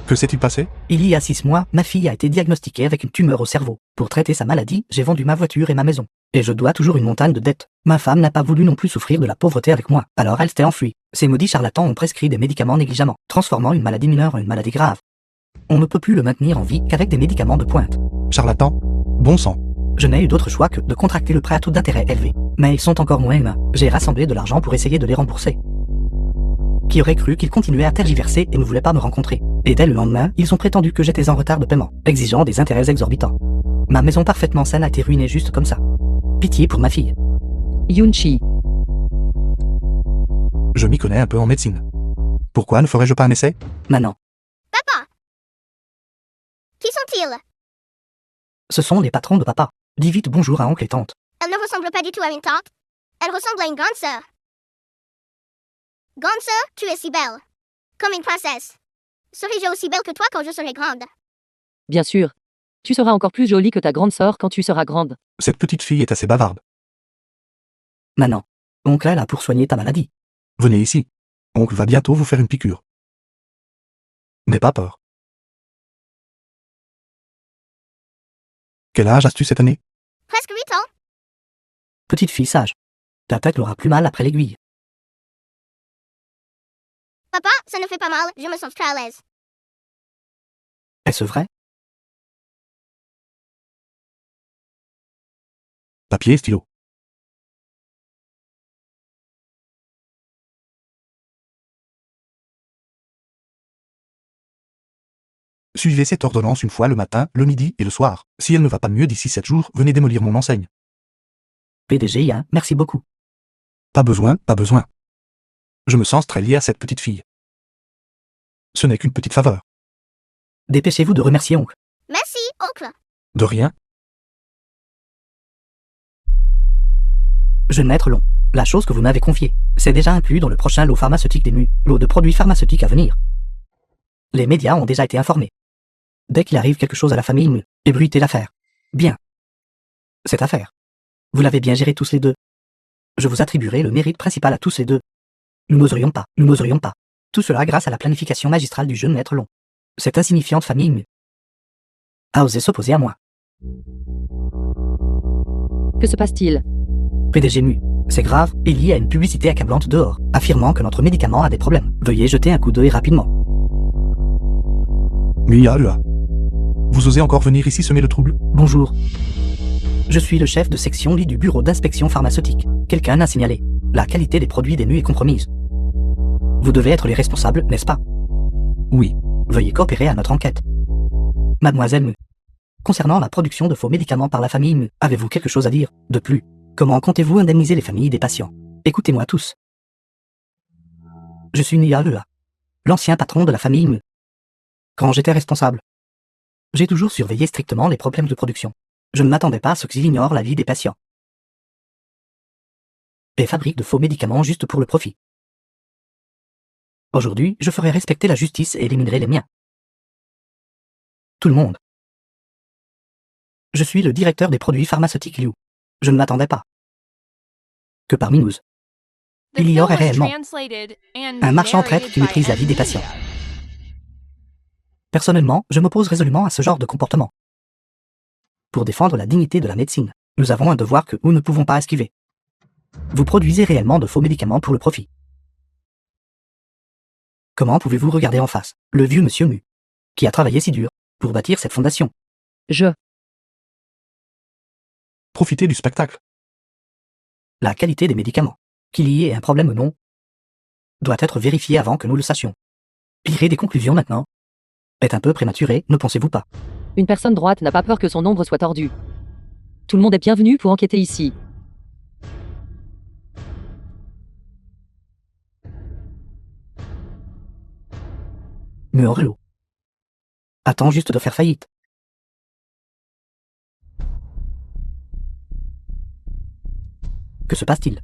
Que s'est-il passé? Il y a 6 mois, ma fille a été diagnostiquée avec une tumeur au cerveau. Pour traiter sa maladie, j'ai vendu ma voiture et ma maison. Et je dois toujours une montagne de dettes. Ma femme n'a pas voulu non plus souffrir de la pauvreté avec moi. Alors elle s'est enfuie. Ces maudits charlatans ont prescrit des médicaments négligemment, transformant une maladie mineure en une maladie grave. On ne peut plus le maintenir en vie qu'avec des médicaments de pointe. Charlatan? Bon sang. Je n'ai eu d'autre choix que de contracter le prêt à taux d'intérêt élevé. Mais ils sont encore moins humains. J'ai rassemblé de l'argent pour essayer de les rembourser. Qui aurait cru qu'ils continuaient à tergiverser et ne voulaient pas me rencontrer? Et dès le lendemain, ils ont prétendu que j'étais en retard de paiement, exigeant des intérêts exorbitants. Ma maison parfaitement saine a été ruinée juste comme ça. Pitié pour ma fille. Yunchi, Je m'y connais un peu en médecine. Pourquoi ne ferais-je pas un essai? Maman, Qui sont-ils? ce sont les patrons de papa. Dis vite bonjour à oncle et tante. Elle ne ressemble pas du tout à une tante. Elle ressemble à une grande sœur. Grande sœur, tu es si belle. Comme une princesse. Serai-je aussi belle que toi quand je serai grande? bien sûr. Tu seras encore plus jolie que ta grande sœur quand tu seras grande. Cette petite fille est assez bavarde. Maman, oncle est là pour soigner ta maladie. Venez ici. Oncle va bientôt vous faire une piqûre. N'aie pas peur. Quel âge as-tu cette année? Presque 8 ans. Petite fille sage. Ta tête n'aura plus mal après l'aiguille. Papa, ça ne fait pas mal, je me sens très à l'aise. Est-ce vrai? Papier et stylo. Suivez cette ordonnance une fois le matin, le midi et le soir. Si elle ne va pas mieux d'ici 7 jours, venez démolir mon enseigne. PDG, hein, merci beaucoup. Pas besoin, pas besoin. Je me sens très lié à cette petite fille. Ce n'est qu'une petite faveur. Dépêchez-vous de remercier oncle. Merci, oncle. De rien. Jeune maître long, la chose que vous m'avez confiée, c'est déjà inclus dans le prochain lot pharmaceutique des MU, lot de produits pharmaceutiques à venir. Les médias ont déjà été informés. Dès qu'il arrive quelque chose à la famille MU, ébruitez l'affaire. Bien. Cette affaire. Vous l'avez bien gérée tous les deux. Je vous attribuerai le mérite principal à tous les deux. Nous n'oserions pas. Tout cela grâce à la planification magistrale du jeune maître long. Cette insignifiante famille Mu a osé s'opposer à moi. Que se passe-t-il? PDG Mu, c'est grave et lié à une publicité accablante dehors, affirmant que notre médicament a des problèmes. Veuillez jeter un coup d'œil rapidement. Mia Lua. Vous osez encore venir ici semer le trouble? Bonjour. Je suis le chef de section lit du bureau d'inspection pharmaceutique. Quelqu'un a signalé. La qualité des produits des Mu est compromise. Vous devez être les responsables, n'est-ce pas? Oui. Veuillez coopérer à notre enquête. Mademoiselle Mu. Concernant la production de faux médicaments par la famille Mu, avez-vous quelque chose à dire? De plus, comment comptez-vous indemniser les familles des patients? Écoutez-moi tous. Je suis Nia Lua, l'ancien patron de la famille Mu. Quand j'étais responsable, j'ai toujours surveillé strictement les problèmes de production. Je ne m'attendais pas à ce qu'ils ignorent la vie des patients et fabriquent de faux médicaments juste pour le profit. Aujourd'hui, je ferai respecter la justice et éliminerai les miens. Tout le monde. Je suis le directeur des produits pharmaceutiques Liu. Je ne m'attendais pas que parmi nous, The il y film aurait was réellement translated and un marchand traître narrated qui by méprise la vie des M. patients. Personnellement, je m'oppose résolument à ce genre de comportement. Pour défendre la dignité de la médecine, nous avons un devoir que nous ne pouvons pas esquiver. Vous produisez réellement de faux médicaments pour le profit. Comment pouvez-vous regarder en face le vieux monsieur Mu, qui a travaillé si dur pour bâtir cette fondation? Profitez du spectacle. La qualité des médicaments, qu'il y ait un problème ou non, doit être vérifiée avant que nous le sachions. Tirer des conclusions maintenant est un peu prématuré, ne pensez-vous pas? Une personne droite n'a pas peur que son ombre soit tordue. Tout le monde est bienvenu pour enquêter ici. Murlo. Attends juste de faire faillite. Que se passe-t-il?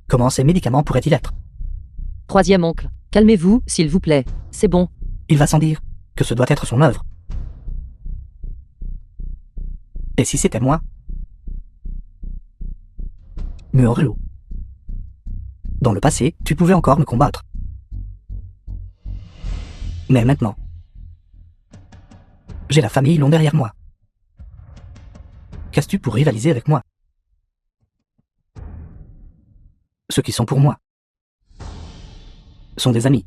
Comment ces médicaments pourraient-ils être? Troisième oncle, calmez-vous, s'il vous plaît. C'est bon. Il va sans dire que ce doit être son œuvre. Et si c'était moi? Murlo. Dans le passé, tu pouvais encore me combattre. Mais maintenant, j'ai la famille long derrière moi. Qu'as-tu pour rivaliser avec moi? Ceux qui sont pour moi sont des amis.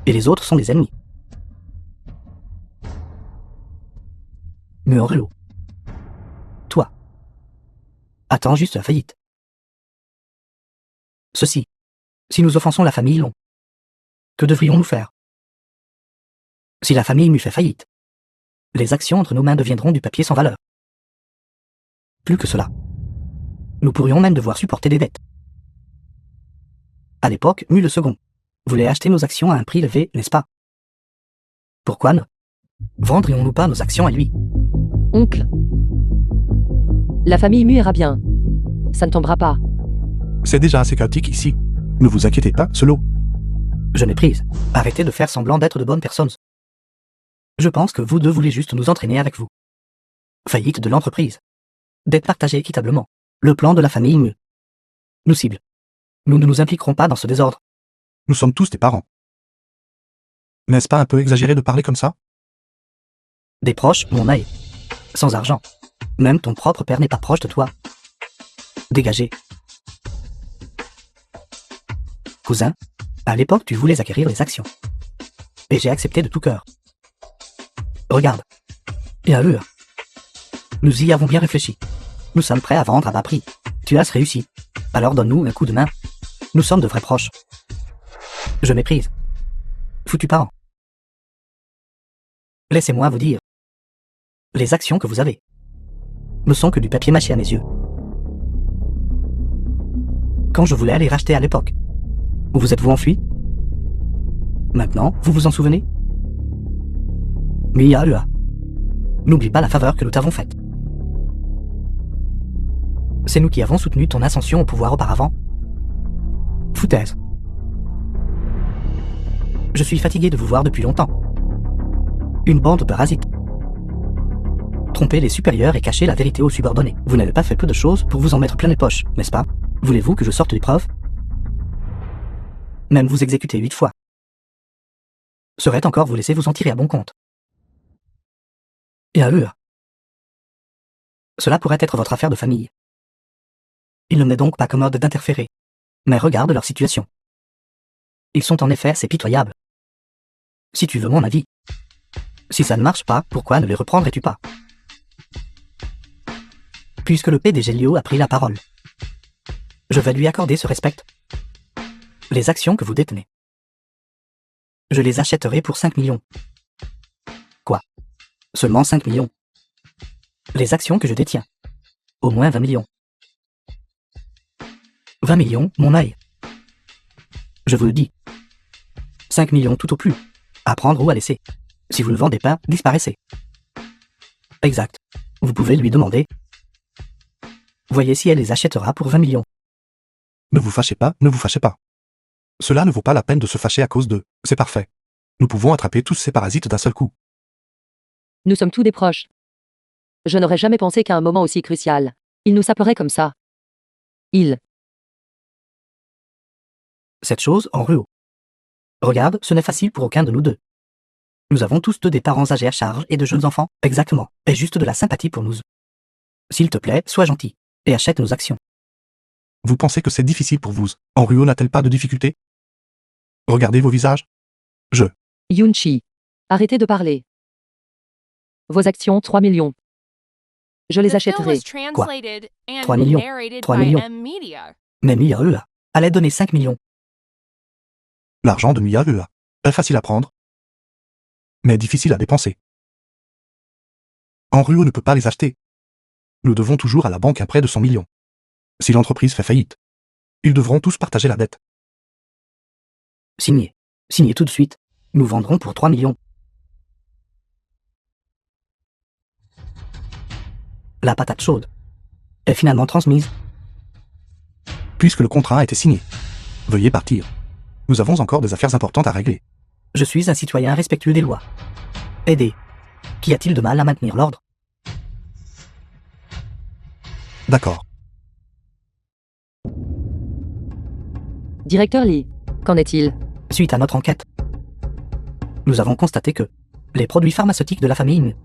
Et les autres sont des ennemis. Murlo. Toi. Attends juste la faillite. Ceci. Si nous offensons la famille Long, que devrions-nous faire? Si la famille Mu fait faillite, les actions entre nos mains deviendront du papier sans valeur. Plus que cela, nous pourrions même devoir supporter des dettes. À l'époque, Mu le second voulait acheter nos actions à un prix élevé, n'est-ce pas? Pourquoi ne vendrions-nous pas nos actions à lui? Oncle. La famille Mu ira bien. Ça ne tombera pas. C'est déjà assez chaotique ici. Ne vous inquiétez pas, Solo. Je méprise. Arrêtez de faire semblant d'être de bonnes personnes. Je pense que vous deux voulez juste nous entraîner avec vous. Faillite de l'entreprise. Dette partagée équitablement. Le plan de la famille Mu nous cible. Nous ne nous impliquerons pas dans ce désordre. Nous sommes tous tes parents. N'est-ce pas un peu exagéré de parler comme ça? Des proches, mon aïe. Sans argent. Même ton propre père n'est pas proche de toi. Dégagez. Cousin, à l'époque tu voulais acquérir les actions. Et j'ai accepté de tout cœur. Regarde. Bien sûr. Nous y avons bien réfléchi. Nous sommes prêts à vendre à bas prix. Tu as réussi. Alors donne-nous un coup de main. Nous sommes de vrais proches. Je méprise. Foutus parents. Laissez-moi vous dire. Les actions que vous avez ne sont que du papier mâché à mes yeux. Quand je voulais aller racheter à l'époque, où vous êtes-vous enfui? Maintenant, vous vous en souvenez? Mia Lua. N'oublie pas la faveur que nous t'avons faite. C'est nous qui avons soutenu ton ascension au pouvoir auparavant. Foutaise. Je suis fatigué de vous voir depuis longtemps. Une bande de parasites. Tromper les supérieurs et cacher la vérité aux subordonnés. Vous n'avez pas fait peu de choses pour vous en mettre plein les poches, n'est-ce pas? Voulez-vous que je sorte les preuves? Même vous exécuter 8 fois. serait encore vous laisser vous en tirer à bon compte. Et à eux. Cela pourrait être votre affaire de famille. Il ne m'est donc pas commode d'interférer. Mais regarde leur situation. Ils sont en effet assez pitoyables. Si tu veux mon avis. Si ça ne marche pas, pourquoi ne les reprendrais-tu pas? Puisque le PDG Lio a pris la parole, je vais lui accorder ce respect. Les actions que vous détenez, je les achèterai pour 5 millions. Quoi? Seulement 5 millions? Les actions que je détiens, au moins 20 millions. 20 millions, mon œil. Je vous le dis. 5 millions tout au plus. À prendre ou à laisser. Si vous ne vendez pas, disparaissez. Exact. Vous pouvez lui demander. Voyez si elle les achètera pour 20 millions. Ne vous fâchez pas, ne vous fâchez pas. Cela ne vaut pas la peine de se fâcher à cause d'eux, c'est parfait. Nous pouvons attraper tous ces parasites d'un seul coup. Nous sommes tous des proches. Je n'aurais jamais pensé qu'à un moment aussi crucial, il nous saperait comme ça. Cette chose en ruau. Regarde, ce n'est facile pour aucun de nous deux. Nous avons tous deux des parents âgés à charge et de jeunes enfants, exactement, et juste de la sympathie pour nous. S'il te plaît, sois gentil, et achète nos actions. Vous pensez que c'est difficile pour vous? Henruo n'a-t-elle pas de difficulté? Regardez vos visages. Yunchi. Arrêtez de parler. Vos actions, 3 millions. Je les The film achèterai. was translated and 3 millions. narrated 3 by millions. M-Media. Mais Mia allait donner 5 millions. L'argent de Mia est facile à prendre, mais difficile à dépenser. Henruo ne peut pas les acheter. Nous devons toujours à la banque un prêt de 100 millions. Si l'entreprise fait faillite, ils devront tous partager la dette. Signez. Signez tout de suite. Nous vendrons pour 3 millions. La patate chaude est finalement transmise. Puisque le contrat a été signé, veuillez partir. Nous avons encore des affaires importantes à régler. Je suis un citoyen respectueux des lois. Aidez. Qu'y a-t-il de mal à maintenir l'ordre? D'accord. Directeur Lee, qu'en est-il? Suite à notre enquête, nous avons constaté que les produits pharmaceutiques de la famille Ng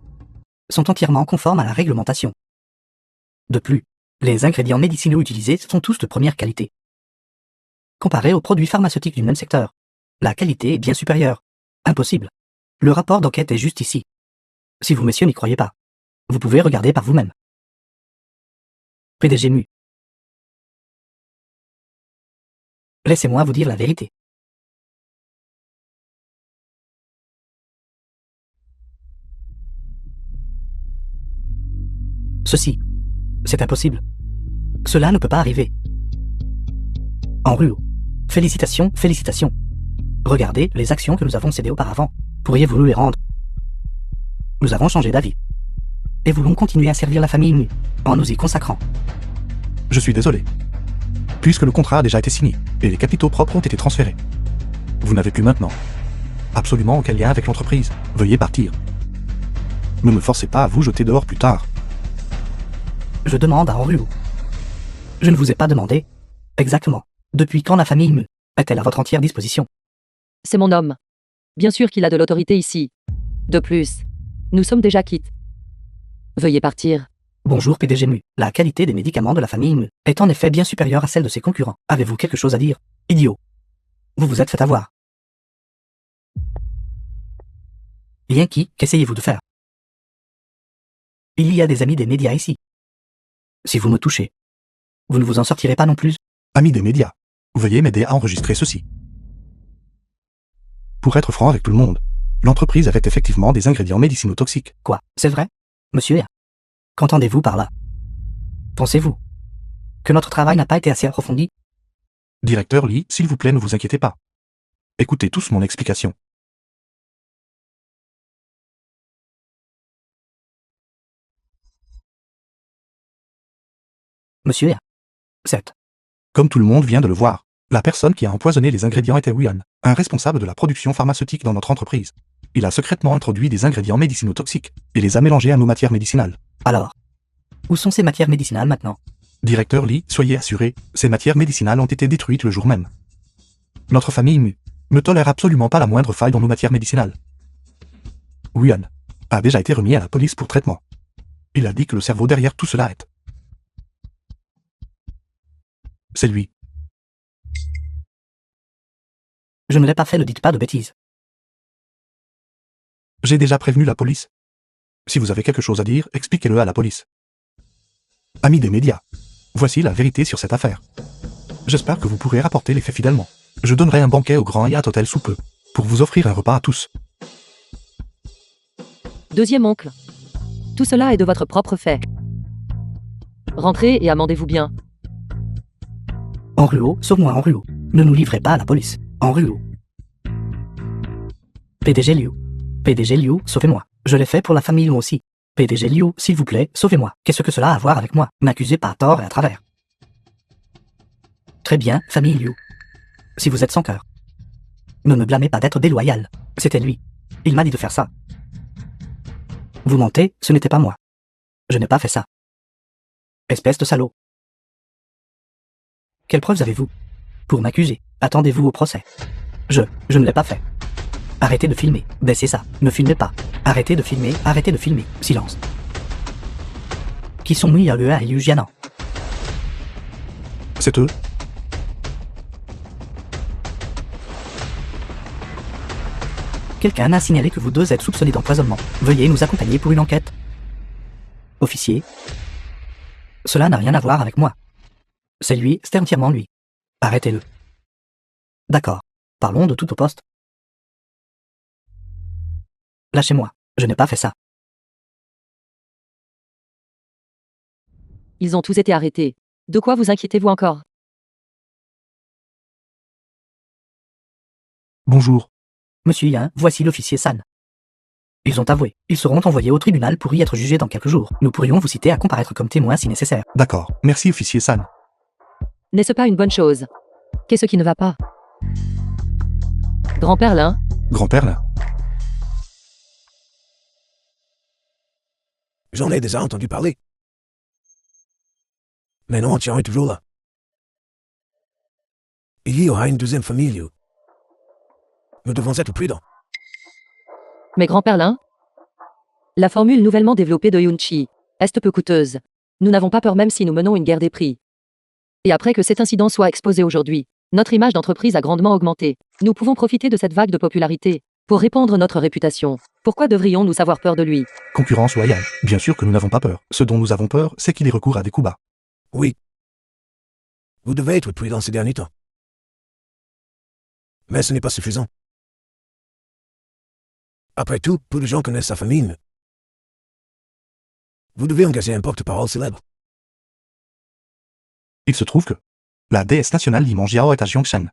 sont entièrement conformes à la réglementation. De plus, les ingrédients médicinaux utilisés sont tous de première qualité. Comparés aux produits pharmaceutiques du même secteur, la qualité est bien supérieure. Impossible. Le rapport d'enquête est juste ici. Si vous, messieurs, n'y croyez pas, vous pouvez regarder par vous-même. PDG Mu. Laissez-moi vous dire la vérité. Ceci, c'est impossible. Cela ne peut pas arriver. Henruo, félicitations, félicitations. Regardez les actions que nous avons cédées auparavant. Pourriez-vous nous les rendre? Nous avons changé d'avis. Et voulons continuer à servir la famille Mu, en nous y consacrant. Je suis désolé. Puisque le contrat a déjà été signé, et les capitaux propres ont été transférés. Vous n'avez plus maintenant absolument aucun lien avec l'entreprise. Veuillez partir. Ne me forcez pas à vous jeter dehors plus tard. Je demande à Henruo. Je ne vous ai pas demandé, exactement, depuis quand la famille Mu est-elle à votre entière disposition? C'est mon homme. Bien sûr qu'il a de l'autorité ici. De plus, nous sommes déjà quittes. Veuillez partir. Bonjour PDG Mu. La qualité des médicaments de la famille Mu est en effet bien supérieure à celle de ses concurrents. Avez-vous quelque chose à dire? Idiot. Vous vous êtes fait avoir. Yankee, qu'essayez-vous de faire? Il y a des amis des médias ici. Si vous me touchez, vous ne vous en sortirez pas non plus. Amis des médias, veuillez m'aider à enregistrer ceci. Pour être franc avec tout le monde, l'entreprise avait effectivement des ingrédients médicinaux toxiques. Quoi? C'est vrai? Monsieur R. Qu'entendez-vous par là? Pensez-vous que notre travail n'a pas été assez approfondi? Directeur Lee, s'il vous plaît, ne vous inquiétez pas. Écoutez tous mon explication. Monsieur R. 7. Comme tout le monde vient de le voir, la personne qui a empoisonné les ingrédients était Wian, un responsable de la production pharmaceutique dans notre entreprise. Il a secrètement introduit des ingrédients médicinaux toxiques et les a mélangés à nos matières médicinales. Alors, où sont ces matières médicinales maintenant? Directeur Lee, soyez assuré, ces matières médicinales ont été détruites le jour même. Notre famille Mu ne tolère absolument pas la moindre faille dans nos matières médicinales. Wuhan a déjà été remis à la police pour traitement. Il a dit que le cerveau derrière tout cela est. C'est lui. Je ne l'ai pas fait, ne dites pas de bêtises. J'ai déjà prévenu la police. Si vous avez quelque chose à dire, expliquez-le à la police. Amis des médias, voici la vérité sur cette affaire. J'espère que vous pourrez rapporter les faits fidèlement. Je donnerai un banquet au Grand Hyatt Hotel sous peu, pour vous offrir un repas à tous. Deuxième oncle. Tout cela est de votre propre fait. Rentrez et amendez-vous bien. Henriot, sauve-moi Henriot. Ne nous livrez pas à la police. Henriot. PDG Liu. PDG Liu, sauvez-moi. Je l'ai fait pour la famille Liu aussi. PDG Liu, s'il vous plaît, sauvez-moi. Qu'est-ce que cela a à voir avec moi? M'accusez pas à tort et à travers. Très bien, famille Liu. Si vous êtes sans cœur. Ne me blâmez pas d'être déloyal. C'était lui. Il m'a dit de faire ça. Vous mentez, ce n'était pas moi. Je n'ai pas fait ça. Espèce de salaud. Quelles preuves avez-vous? Pour m'accuser, attendez-vous au procès. Je ne l'ai pas fait. Arrêtez de filmer, baissez ça, ne filmez pas. Arrêtez de filmer, silence. Qui sont Mia Lea et Liu Jianan? C'est eux. Quelqu'un m'a signalé que vous deux êtes soupçonnés d'empoisonnement. Veuillez nous accompagner pour une enquête. Officier. Cela n'a rien à voir avec moi. C'est lui, c'est entièrement lui. Arrêtez-le. D'accord. Parlons de tout au poste. Lâchez-moi. Je n'ai pas fait ça. Ils ont tous été arrêtés. De quoi vous inquiétez-vous encore? Bonjour. Monsieur Yan, voici l'officier San. Ils ont avoué. Ils seront envoyés au tribunal pour y être jugés dans quelques jours. Nous pourrions vous citer à comparaître comme témoin si nécessaire. D'accord. Merci, officier San. N'est-ce pas une bonne chose? Qu'est-ce qui ne va pas? Grand-père Lin? Grand-père là. J'en ai déjà entendu parler. Mais non, Tian est toujours là. Il y aura une deuxième famille, Liu. Nous devons être prudents. Mais grand-père Lin? La formule nouvellement développée de Yunchi est peu coûteuse. Nous n'avons pas peur même si nous menons une guerre des prix. Et après que cet incident soit exposé aujourd'hui, notre image d'entreprise a grandement augmenté. Nous pouvons profiter de cette vague de popularité pour répandre notre réputation. Pourquoi devrions-nous avoir peur de lui? Concurrence loyale. Bien sûr que nous n'avons pas peur. Ce dont nous avons peur, c'est qu'il ait recours à des coups bas. Oui. Vous devez être prudent ces derniers temps. Mais ce n'est pas suffisant. Après tout, peu de gens connaissent sa famille. Vous devez engager un porte-parole célèbre. Il se trouve que la déesse nationale Li Manjiao est à Jiangshan.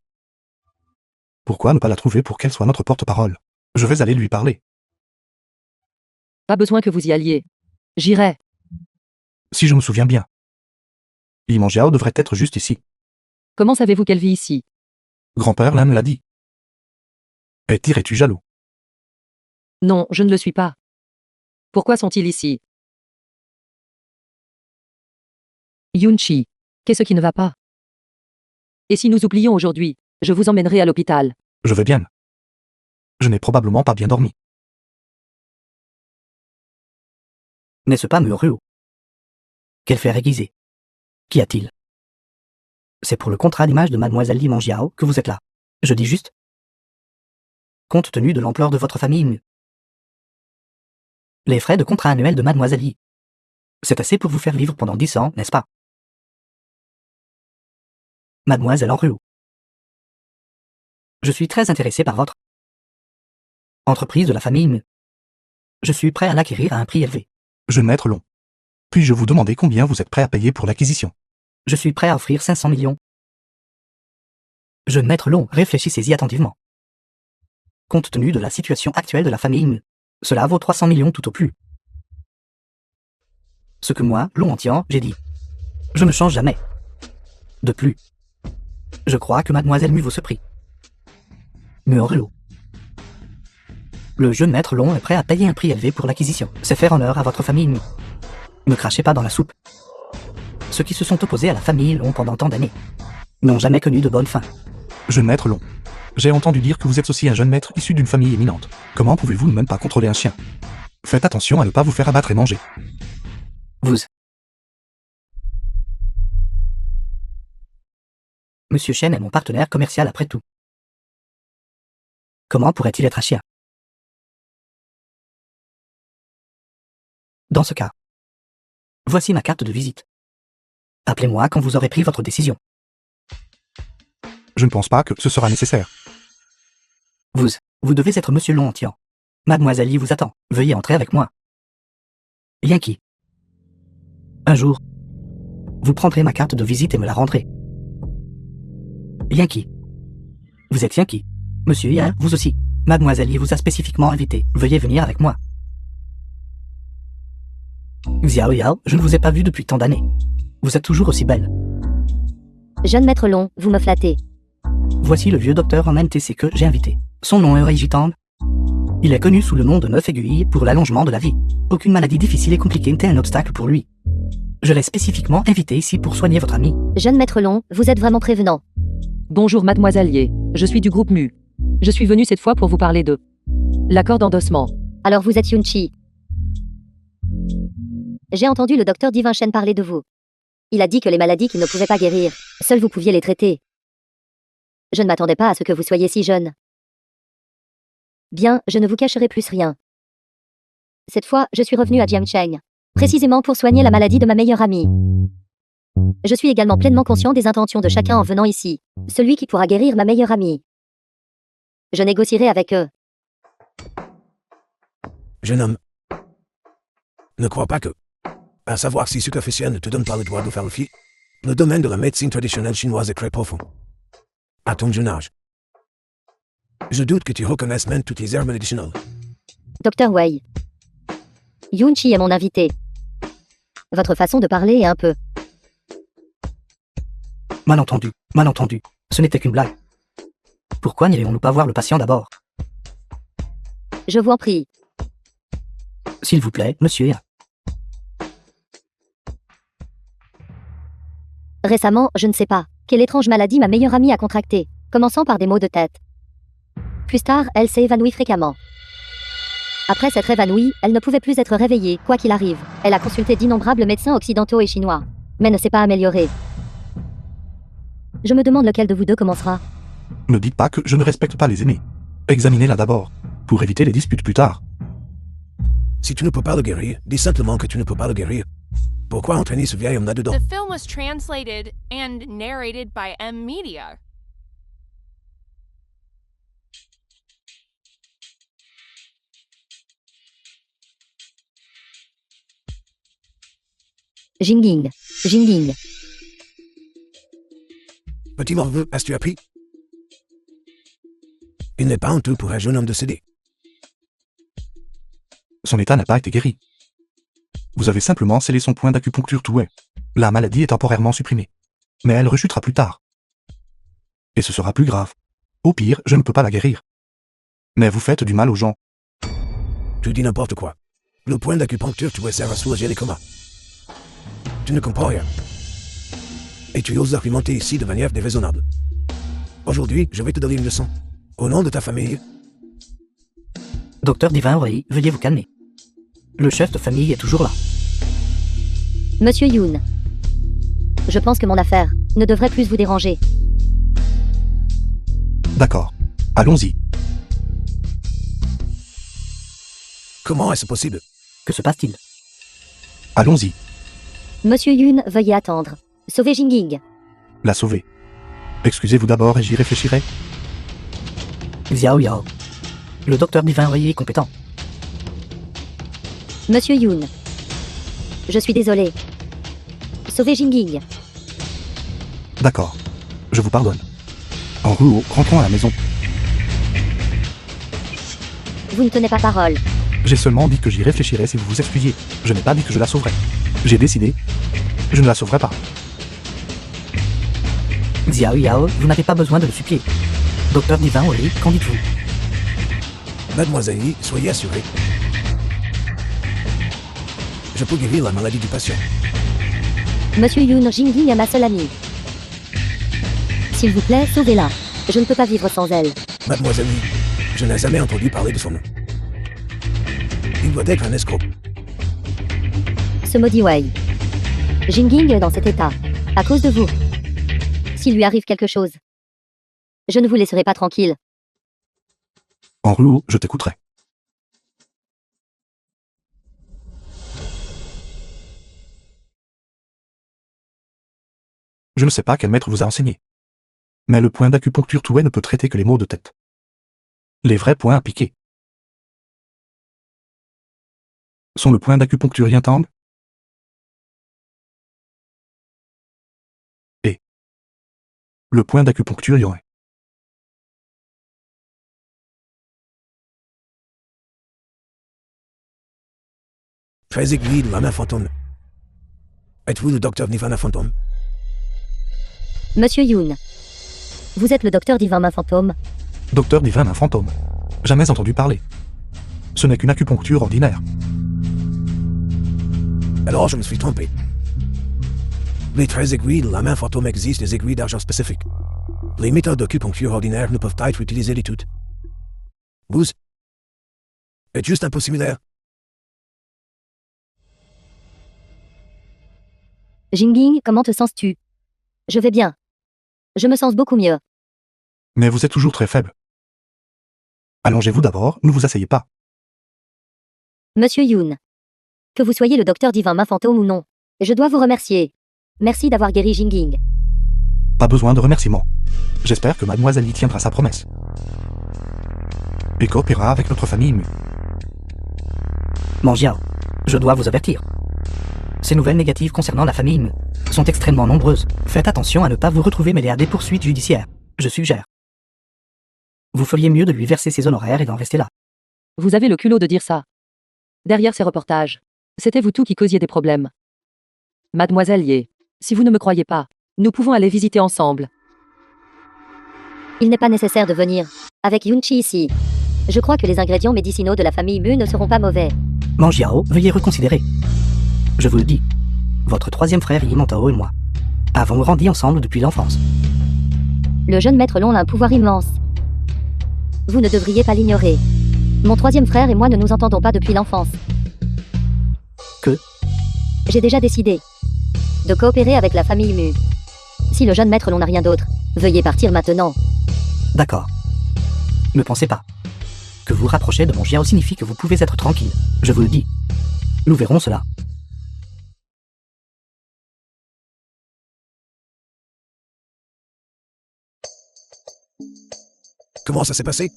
Pourquoi ne pas la trouver pour qu'elle soit notre porte-parole? Je vais aller lui parler. Pas besoin que vous y alliez. J'irai. Si je me souviens bien. Li Manjiao devrait être juste ici. Comment savez-vous qu'elle vit ici? Grand-père Lin me l'a dit. Es-tu jaloux? Non, je ne le suis pas. Pourquoi sont-ils ici? Yunchi, qu'est-ce qui ne va pas? Et si nous oublions aujourd'hui, je vous emmènerai à l'hôpital. Je vais bien. Je n'ai probablement pas bien dormi. N'est-ce pas Muriel? Quel fait aiguisé? Qu'y a-t-il? C'est pour le contrat d'image de mademoiselle Li Manjiao que vous êtes là. Je dis juste. Compte tenu de l'ampleur de votre famille. Les frais de contrat annuel de mademoiselle Li. C'est assez pour vous faire vivre pendant 10 ans, n'est-ce pas? Mademoiselle Henriot. Je suis très intéressé par votre entreprise de la famille. Je suis prêt à l'acquérir à un prix élevé. Jeune maître Long. Puis-je vous demander combien vous êtes prêt à payer pour l'acquisition? Je suis prêt à offrir 500 millions. Jeune maître Long, réfléchissez-y attentivement. Compte tenu de la situation actuelle de la famille, cela vaut 300 millions tout au plus. Ce que moi, Long Entian, j'ai dit. Je ne change jamais. De plus. Je crois que mademoiselle Mu vaut ce prix. Muriel. Le jeune maître Long est prêt à payer un prix élevé pour l'acquisition. C'est faire honneur à votre famille Mu. Ne crachez pas dans la soupe. Ceux qui se sont opposés à la famille Long pendant tant d'années n'ont jamais connu de bonne fin. Jeune maître Long. J'ai entendu dire que vous êtes aussi un jeune maître issu d'une famille éminente. Comment pouvez-vous ne même pas contrôler un chien? Faites attention à ne pas vous faire abattre et manger. Vous. Monsieur Chen est mon partenaire commercial après tout. Comment pourrait-il être un chien? Dans ce cas, voici ma carte de visite. Appelez-moi quand vous aurez pris votre décision. Je ne pense pas que ce sera nécessaire. Vous devez être Monsieur Lontian. Mademoiselle Yi vous attend. Veuillez entrer avec moi. Yankee. Un jour, vous prendrez ma carte de visite et me la rendrez. Yankee. Vous êtes Yankee. Monsieur Yi, vous aussi. Mademoiselle Yi vous a spécifiquement invité. Veuillez venir avec moi. Xiao Yao, je ne vous ai pas vu depuis tant d'années. Vous êtes toujours aussi belle. Jeune maître Long, vous me flattez. Voici le vieux docteur en NTC que j'ai invité. Son nom est Oreijitang. Il est connu sous le nom de 9 aiguilles pour l'allongement de la vie. Aucune maladie difficile et compliquée n'était un obstacle pour lui. Je l'ai spécifiquement invité ici pour soigner votre ami. Jeune maître Long, vous êtes vraiment prévenant. Bonjour mademoiselle Ye, je suis du groupe MU. Je suis venu cette fois pour vous parler de l'accord d'endossement. Alors vous êtes Yunchi. J'ai entendu le docteur Divin Chen parler de vous. Il a dit que les maladies qu'il ne pouvait pas guérir, seuls vous pouviez les traiter. Je ne m'attendais pas à ce que vous soyez si jeune. Bien, je ne vous cacherai plus rien. Cette fois, je suis revenu à Jiangcheng, précisément pour soigner la maladie de ma meilleure amie. Je suis également pleinement conscient des intentions de chacun en venant ici, celui qui pourra guérir ma meilleure amie. Je négocierai avec eux. Jeune homme, ne crois pas que, à savoir si ce qu'officiel ne te donne pas le droit de faire le fi, le domaine de la médecine traditionnelle chinoise est très profond. À ton jeune âge. Je doute que tu reconnaisses même toutes les herbes médicinales. Docteur Wei. Yunchi est mon invité. Votre façon de parler est un peu... Malentendu, malentendu. Ce n'était qu'une blague. Pourquoi n'irions-nous pas voir le patient d'abord? Je vous en prie. S'il vous plaît, monsieur. Récemment, je ne sais pas, quelle étrange maladie ma meilleure amie a contractée, commençant par des maux de tête. Plus tard, elle s'est évanouie fréquemment. Après s'être évanouie, elle ne pouvait plus être réveillée, quoi qu'il arrive. Elle a consulté d'innombrables médecins occidentaux et chinois, mais ne s'est pas améliorée. Je me demande lequel de vous deux commencera. Ne dites pas que je ne respecte pas les aînés. Examinez-la d'abord, pour éviter les disputes plus tard. Si tu ne peux pas le guérir, dis simplement que tu ne peux pas le guérir. Pourquoi entraîner ce vieil homme là-dedans? The film was translated and narrated by M Media. Jingling. Jingling. Petit morveux, as-tu appris? Il n'est pas honteux pour un jeune homme décédé. Son état n'a pas été guéri. Vous avez simplement scellé son point d'acupuncture tout est. La maladie est temporairement supprimée. Mais elle rechutera plus tard. Et ce sera plus grave. Au pire, je ne peux pas la guérir. Mais vous faites du mal aux gens. Tu dis n'importe quoi. Le point d'acupuncture tu sert à soulager les comas. Tu ne comprends rien. Et tu oses argumenter ici de manière déraisonnable. Aujourd'hui, je vais te donner une leçon. Au nom de ta famille. Docteur Divin Orei, veuillez vous calmer. Le chef de famille est toujours là. Monsieur Yoon. Je pense que mon affaire ne devrait plus vous déranger. D'accord. Allons-y. Comment est-ce possible? Que se passe-t-il? Allons-y. Monsieur Yoon, veuillez attendre. Sauvez Jingling. La sauver. Excusez-vous d'abord et j'y réfléchirai. Xiao Yao. Le docteur Divin Orei est compétent. Monsieur Yoon. Je suis désolé. Sauvez Jingling. D'accord. Je vous pardonne. En Ruo, rentrons à la maison. Vous ne tenez pas parole. J'ai seulement dit que j'y réfléchirais si vous vous excusiez. Je n'ai pas dit que je la sauverais. J'ai décidé. Je ne la sauverai pas. Xiao Yao, vous n'avez pas besoin de le supplier. Docteur Divin Orei, qu'en dites-vous? Mademoiselle Yi, soyez assurée. Je peux guérir la maladie du patient. Monsieur Yoon, Jingling est ma seule amie. S'il vous plaît, sauvez-la. Je ne peux pas vivre sans elle. Mademoiselle Lee, je n'ai jamais entendu parler de son nom. Il doit être un escroc. Ce maudit Wei. Jinging est dans cet état. À cause de vous. S'il lui arrive quelque chose, je ne vous laisserai pas tranquille. En Ruo, je t'écouterai. Je ne sais pas quel maître vous a enseigné. Mais le point d'acupuncture Touet ne peut traiter que les maux de tête. Les vrais points à piquer sont le point d'acupuncture Yintang et le point d'acupuncture Yoé. Très aiguille de la main fantôme. Êtes-vous le docteur Nirvana Fantôme? Monsieur Yoon. Vous êtes le docteur divin main fantôme. Docteur divin un fantôme. Jamais entendu parler. Ce n'est qu'une acupuncture ordinaire. Alors je me suis trompé. Les 13 aiguilles de la main fantôme existent des aiguilles d'argent spécifiques. Les méthodes d'acupuncture ordinaires ne peuvent pas être utilisées du tout. Vous êtes juste un peu similaire. Jinging, comment te sens-tu? Je vais bien. Je me sens beaucoup mieux. Mais vous êtes toujours très faible. Allongez-vous d'abord, ne vous asseyez pas. Monsieur Yoon. Que vous soyez le docteur divin main fantôme ou non, je dois vous remercier. Merci d'avoir guéri Jinging. Pas besoin de remerciements. J'espère que mademoiselle Yi tiendra sa promesse. Et coopérera avec notre famille Mu. Manjiao, je dois vous avertir. Ces nouvelles négatives concernant la famille Mu sont extrêmement nombreuses. Faites attention à ne pas vous retrouver mêlé à des poursuites judiciaires. Je suggère. Vous feriez mieux de lui verser ses honoraires et d'en rester là. Vous avez le culot de dire ça. Derrière ces reportages, c'était vous tous qui causiez des problèmes. Mademoiselle Ye, si vous ne me croyez pas, nous pouvons aller visiter ensemble. Il n'est pas nécessaire de venir. Avec Yunchi ici. Je crois que les ingrédients médicinaux de la famille Mu ne seront pas mauvais. Manjiao, veuillez reconsidérer. Je vous le dis, votre troisième frère Yimantao et moi avons grandi ensemble depuis l'enfance. Le jeune maître Long a un pouvoir immense. Vous ne devriez pas l'ignorer. Mon troisième frère et moi ne nous entendons pas depuis l'enfance. Que? J'ai déjà décidé de coopérer avec la famille Mu. Si le jeune maître Long n'a rien d'autre, veuillez partir maintenant. D'accord. Ne pensez pas. Que vous rapprocher de Manjiao signifie que vous pouvez être tranquille. Je vous le dis. Nous verrons cela. Comment ça s'est passé?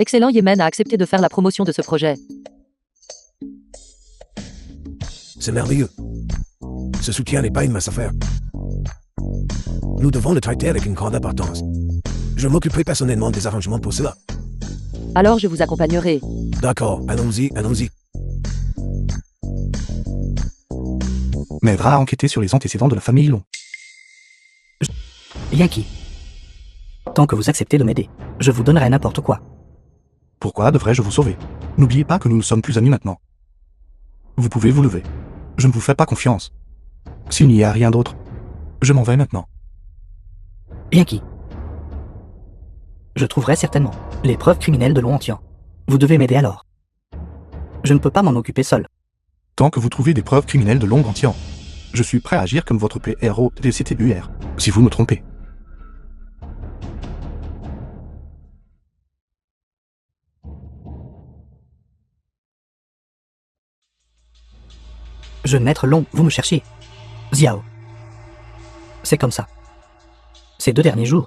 Excellent, Yemen a accepté de faire la promotion de ce projet. C'est merveilleux. Ce soutien n'est pas une mince affaire. Nous devons le traiter avec une grande importance. Je m'occuperai personnellement des arrangements pour cela. Alors je vous accompagnerai. D'accord, allons-y, allons-y. M'aidera à enquêter sur les antécédents de la famille Long. Yankee. Tant que vous acceptez de m'aider, je vous donnerai n'importe quoi. Pourquoi devrais-je vous sauver? N'oubliez pas que nous ne sommes plus amis maintenant. Vous pouvez vous lever. Je ne vous fais pas confiance. S'il n'y a rien d'autre, je m'en vais maintenant. Yankee. Je trouverai certainement les preuves criminelles de Long Antian. Vous devez m'aider alors. Je ne peux pas m'en occuper seul. Tant que vous trouvez des preuves criminelles de Long Antian, je suis prêt à agir comme votre PRO DCTUR, si vous me trompez. Jeune maître Long, vous me cherchiez. Xiao. C'est comme ça. Ces 2 derniers jours,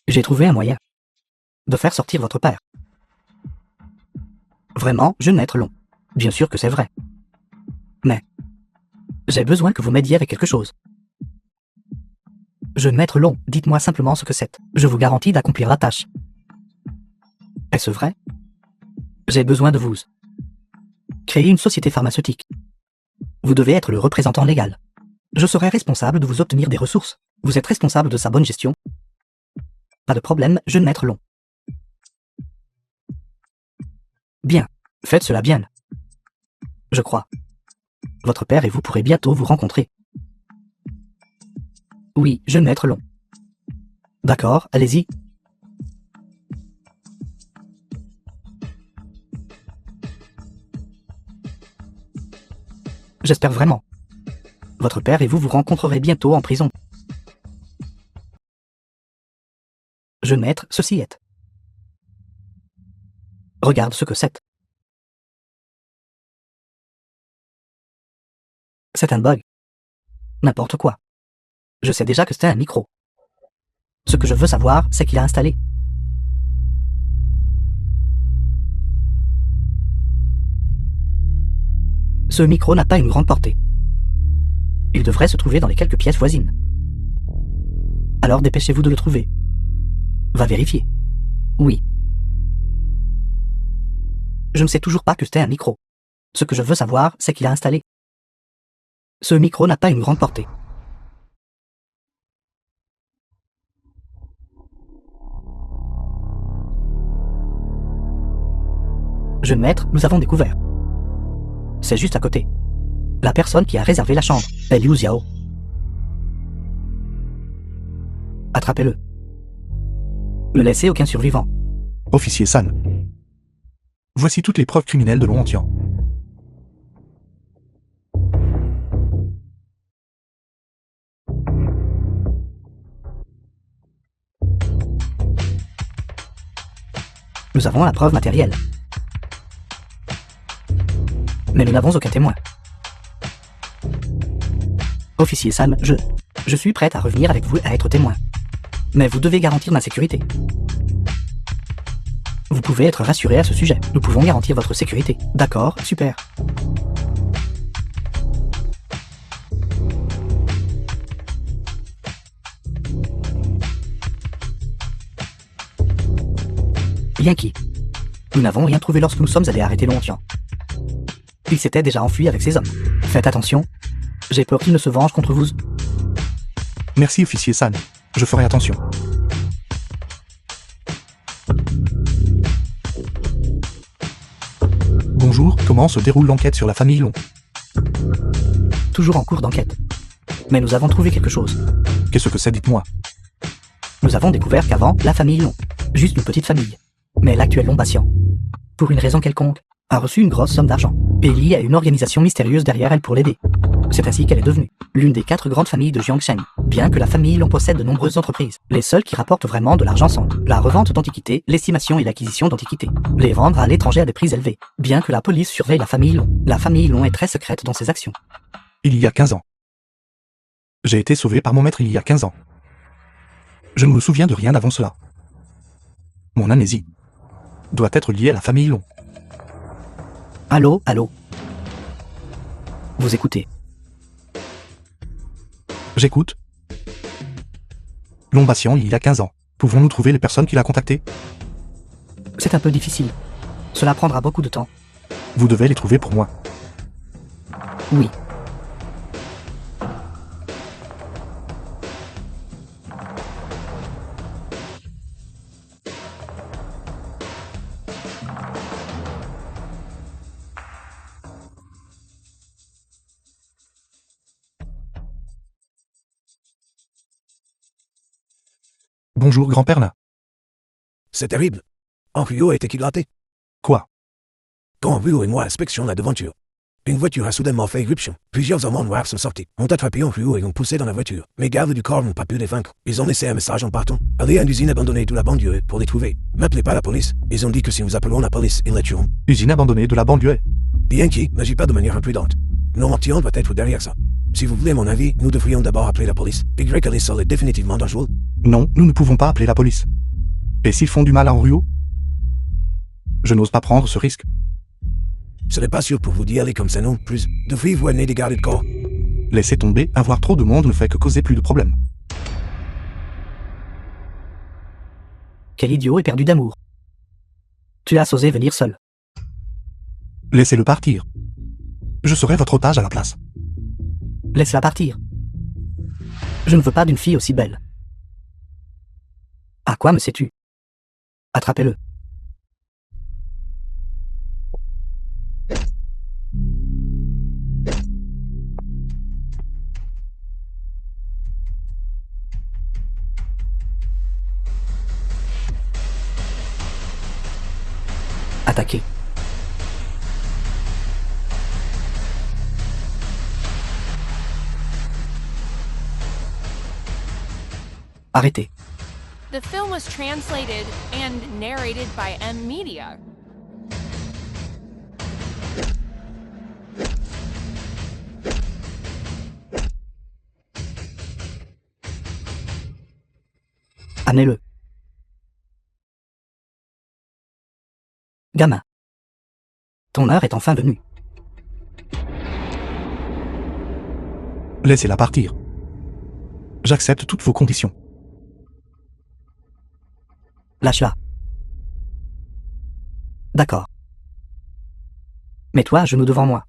j'ai trouvé un moyen de faire sortir votre père. Vraiment, jeune maître Long. Bien sûr que c'est vrai. Mais j'ai besoin que vous m'aidiez avec quelque chose. Jeune maître Long, dites-moi simplement ce que c'est. Je vous garantis d'accomplir la tâche. Est-ce vrai? J'ai besoin de vous. Créer une société pharmaceutique. Vous devez être le représentant légal. Je serai responsable de vous obtenir des ressources. Vous êtes responsable de sa bonne gestion. Pas de problème, jeune maître Long. Bien, faites cela bien. Je crois. Votre père et vous pourrez bientôt vous rencontrer. Oui, jeune maître Long. D'accord, allez-y. J'espère vraiment. Votre père et vous vous rencontrerez bientôt en prison. Jeune maître, ceci est. Regarde ce que c'est. C'est un bug. N'importe quoi. Je sais déjà que c'est un micro. Ce que je veux savoir, c'est qu'il a installé. Ce micro n'a pas une grande portée. Il devrait se trouver dans les quelques pièces voisines. Alors dépêchez-vous de le trouver. Va vérifier. Oui. Je ne sais toujours pas que c'était un micro. Ce que je veux savoir, c'est qu'il a installé. Ce micro n'a pas une grande portée. Jeune maître, nous avons découvert. C'est juste à côté. La personne qui a réservé la chambre est Liu Xiao. Attrapez-le. Ne laissez aucun survivant. Officier San. Voici toutes les preuves criminelles de Lontian. Nous avons la preuve matérielle. Mais nous n'avons aucun témoin. Officier Sam, je suis prête à revenir avec vous à être témoin. Mais vous devez garantir ma sécurité. Vous pouvez être rassuré à ce sujet. Nous pouvons garantir votre sécurité. D'accord, super. Yankee. Nous n'avons rien trouvé lorsque nous sommes allés arrêter Lontian. Il s'était déjà enfui avec ses hommes. Faites attention. J'ai peur qu'il ne se venge contre vous. Merci, officier San. Je ferai attention. Bonjour, comment se déroule l'enquête sur la famille Long? Toujours en cours d'enquête. Mais nous avons trouvé quelque chose. Qu'est-ce que c'est, dites-moi? Nous avons découvert qu'avant, la famille Long, juste une petite famille. Mais l'actuel Lombatian, pour une raison quelconque, a reçu une grosse somme d'argent. Et il y a une organisation mystérieuse derrière elle pour l'aider. C'est ainsi qu'elle est devenue l'une des 4 grandes familles de Jiangsheng. Bien que la famille Long possède de nombreuses entreprises, les seules qui rapportent vraiment de l'argent sont la revente d'antiquités, l'estimation et l'acquisition d'antiquités, les vendre à l'étranger à des prix élevés. Bien que la police surveille la famille Long est très secrète dans ses actions. Il y a 15 ans. J'ai été sauvé par mon maître il y a 15 ans. Je ne me souviens de rien avant cela. Mon amnésie doit être liée à la famille Long. Allô, allô. Vous écoutez. J'écoute. Lombatian, il y a 15 ans. Pouvons-nous trouver les personnes qui l'a contacté? C'est un peu difficile. Cela prendra beaucoup de temps. Vous devez les trouver pour moi. Oui. Bonjour, grand-père là. C'est terrible. Henriot a été kidnappé. Quoi? Quand Henriot et moi inspections la devanture, une voiture a soudainement fait éruption. Plusieurs hommes en noir sont sortis, ont attrapé Henriot et l'ont poussé dans la voiture. Mais gardes du corps n'ont pas pu les vaincre. Ils ont laissé un message en partant. Allez à une usine abandonnée de la banlieue pour les trouver. N'appelez pas la police. Ils ont dit que si nous appelons la police, ils les tueront. Usine abandonnée de la banlieue. Yankee n'agit pas de manière imprudente. Lontian doit être derrière ça. Si vous voulez mon avis, nous devrions d'abord appeler la police. Y seul est définitivement dangereux. Non, nous ne pouvons pas appeler la police. Et s'ils font du mal à Henriot? Je n'ose pas prendre ce risque. Ce n'est pas sûr pour vous d'y aller comme ça non plus. Devriez-vous amener des gardes de corps? Laissez tomber, avoir trop de monde ne fait que causer plus de problèmes. Quel idiot éperdu d'amour. Tu as osé venir seul. Laissez-le partir. Je serai votre otage à la place. Laisse-la partir. Je ne veux pas d'une fille aussi belle. À quoi me sais-tu? Attrapez-le. attaquer. Arrêtez. The film was translated and narrated by M Media. Amenez-le. Gamin. Ton heure est enfin venue. Laissez-la partir. J'accepte toutes vos conditions. Lâche-la. D'accord. Mets-toi à genoux devant moi.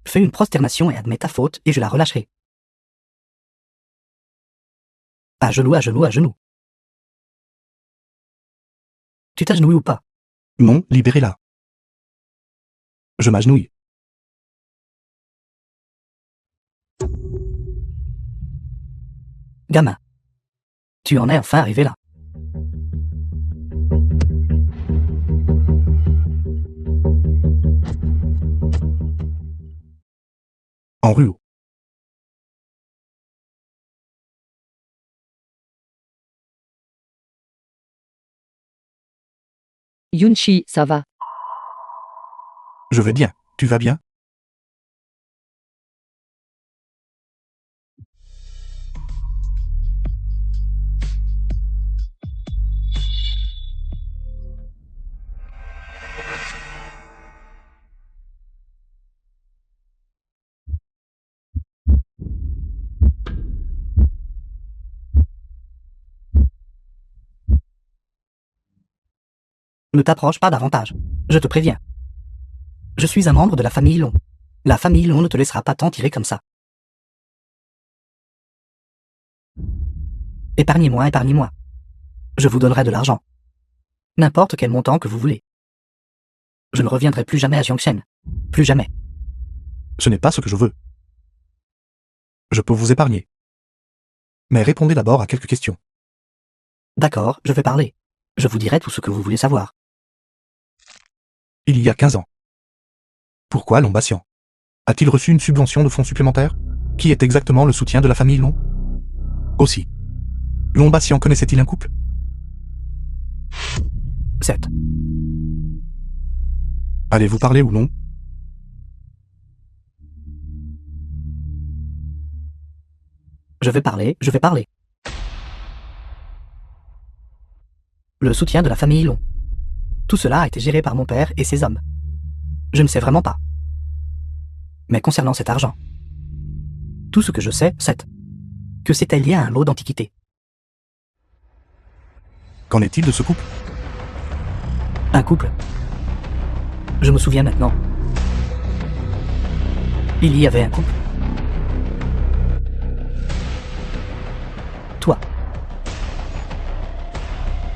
Fais une prosternation et admets ta faute et je la relâcherai. À genoux, à genoux, à genoux. Tu t'agenouilles ou pas? Non, libérez-la. Je m'agenouille. Gamin. Tu en es enfin arrivé là. En ruau. Yunchi, ça va. Je vais bien. Tu vas bien? Ne t'approche pas davantage. Je te préviens. Je suis un membre de la famille Long. La famille Long ne te laissera pas t'en tirer comme ça. Épargnez-moi, épargnez-moi. Je vous donnerai de l'argent. N'importe quel montant que vous voulez. Je ne reviendrai plus jamais à Jiangshen. Plus jamais. Ce n'est pas ce que je veux. Je peux vous épargner. Mais répondez d'abord à quelques questions. D'accord, je vais parler. Je vous dirai tout ce que vous voulez savoir. Il y a 15 ans. Pourquoi Lombassian? A-t-il reçu une subvention de fonds supplémentaires? Qui est exactement le soutien de la famille Long? Aussi. Lombassian connaissait-il un couple? 7. Allez-vous parler ou non? Je vais parler, je vais parler. Le soutien de la famille Long. Tout cela a été géré par mon père et ses hommes. Je ne sais vraiment pas. Mais concernant cet argent, tout ce que je sais, c'est que c'était lié à un lot d'antiquités. Qu'en est-il de ce couple? Un couple. Je me souviens maintenant. Il y avait un couple. Toi.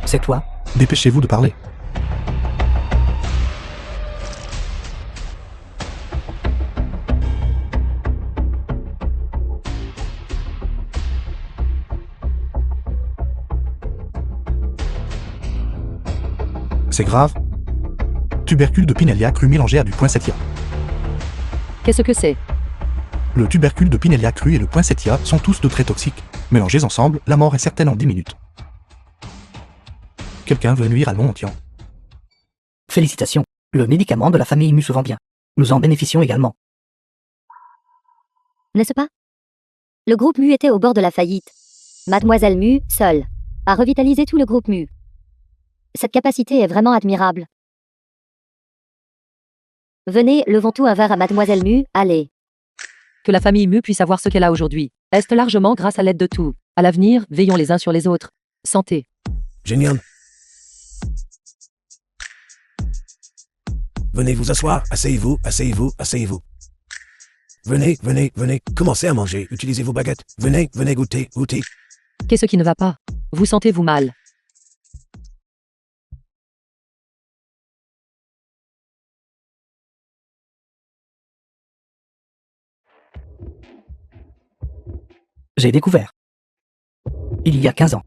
C'est toi? Dépêchez-vous de parler. C'est grave. Tubercule de Pinellia cru mélangé à du poinsettia. Qu'est-ce que c'est? Le tubercule de Pinellia cru et le poinsettia sont tous deux très toxiques. Mélangés ensemble, la mort est certaine en 10 minutes. Quelqu'un veut nuire à Long-Tian. Félicitations. Le médicament de la famille Mu se vend bien. Nous en bénéficions également. N'est-ce pas? Le groupe Mu était au bord de la faillite. Mademoiselle Mu, seule, a revitalisé tout le groupe Mu. Cette capacité est vraiment admirable. Venez, levons tout un verre à Mademoiselle Mu, allez. Que la famille Mu puisse avoir ce qu'elle a aujourd'hui. Est largement grâce à l'aide de tout. À l'avenir, veillons les uns sur les autres. Santé. Génial. Venez vous asseoir, asseyez-vous, asseyez-vous, asseyez-vous. Venez, venez, venez, commencez à manger, utilisez vos baguettes. Venez, venez goûter, goûter. Qu'est-ce qui ne va pas? Vous sentez-vous mal? J'ai découvert. Il y a 15 ans.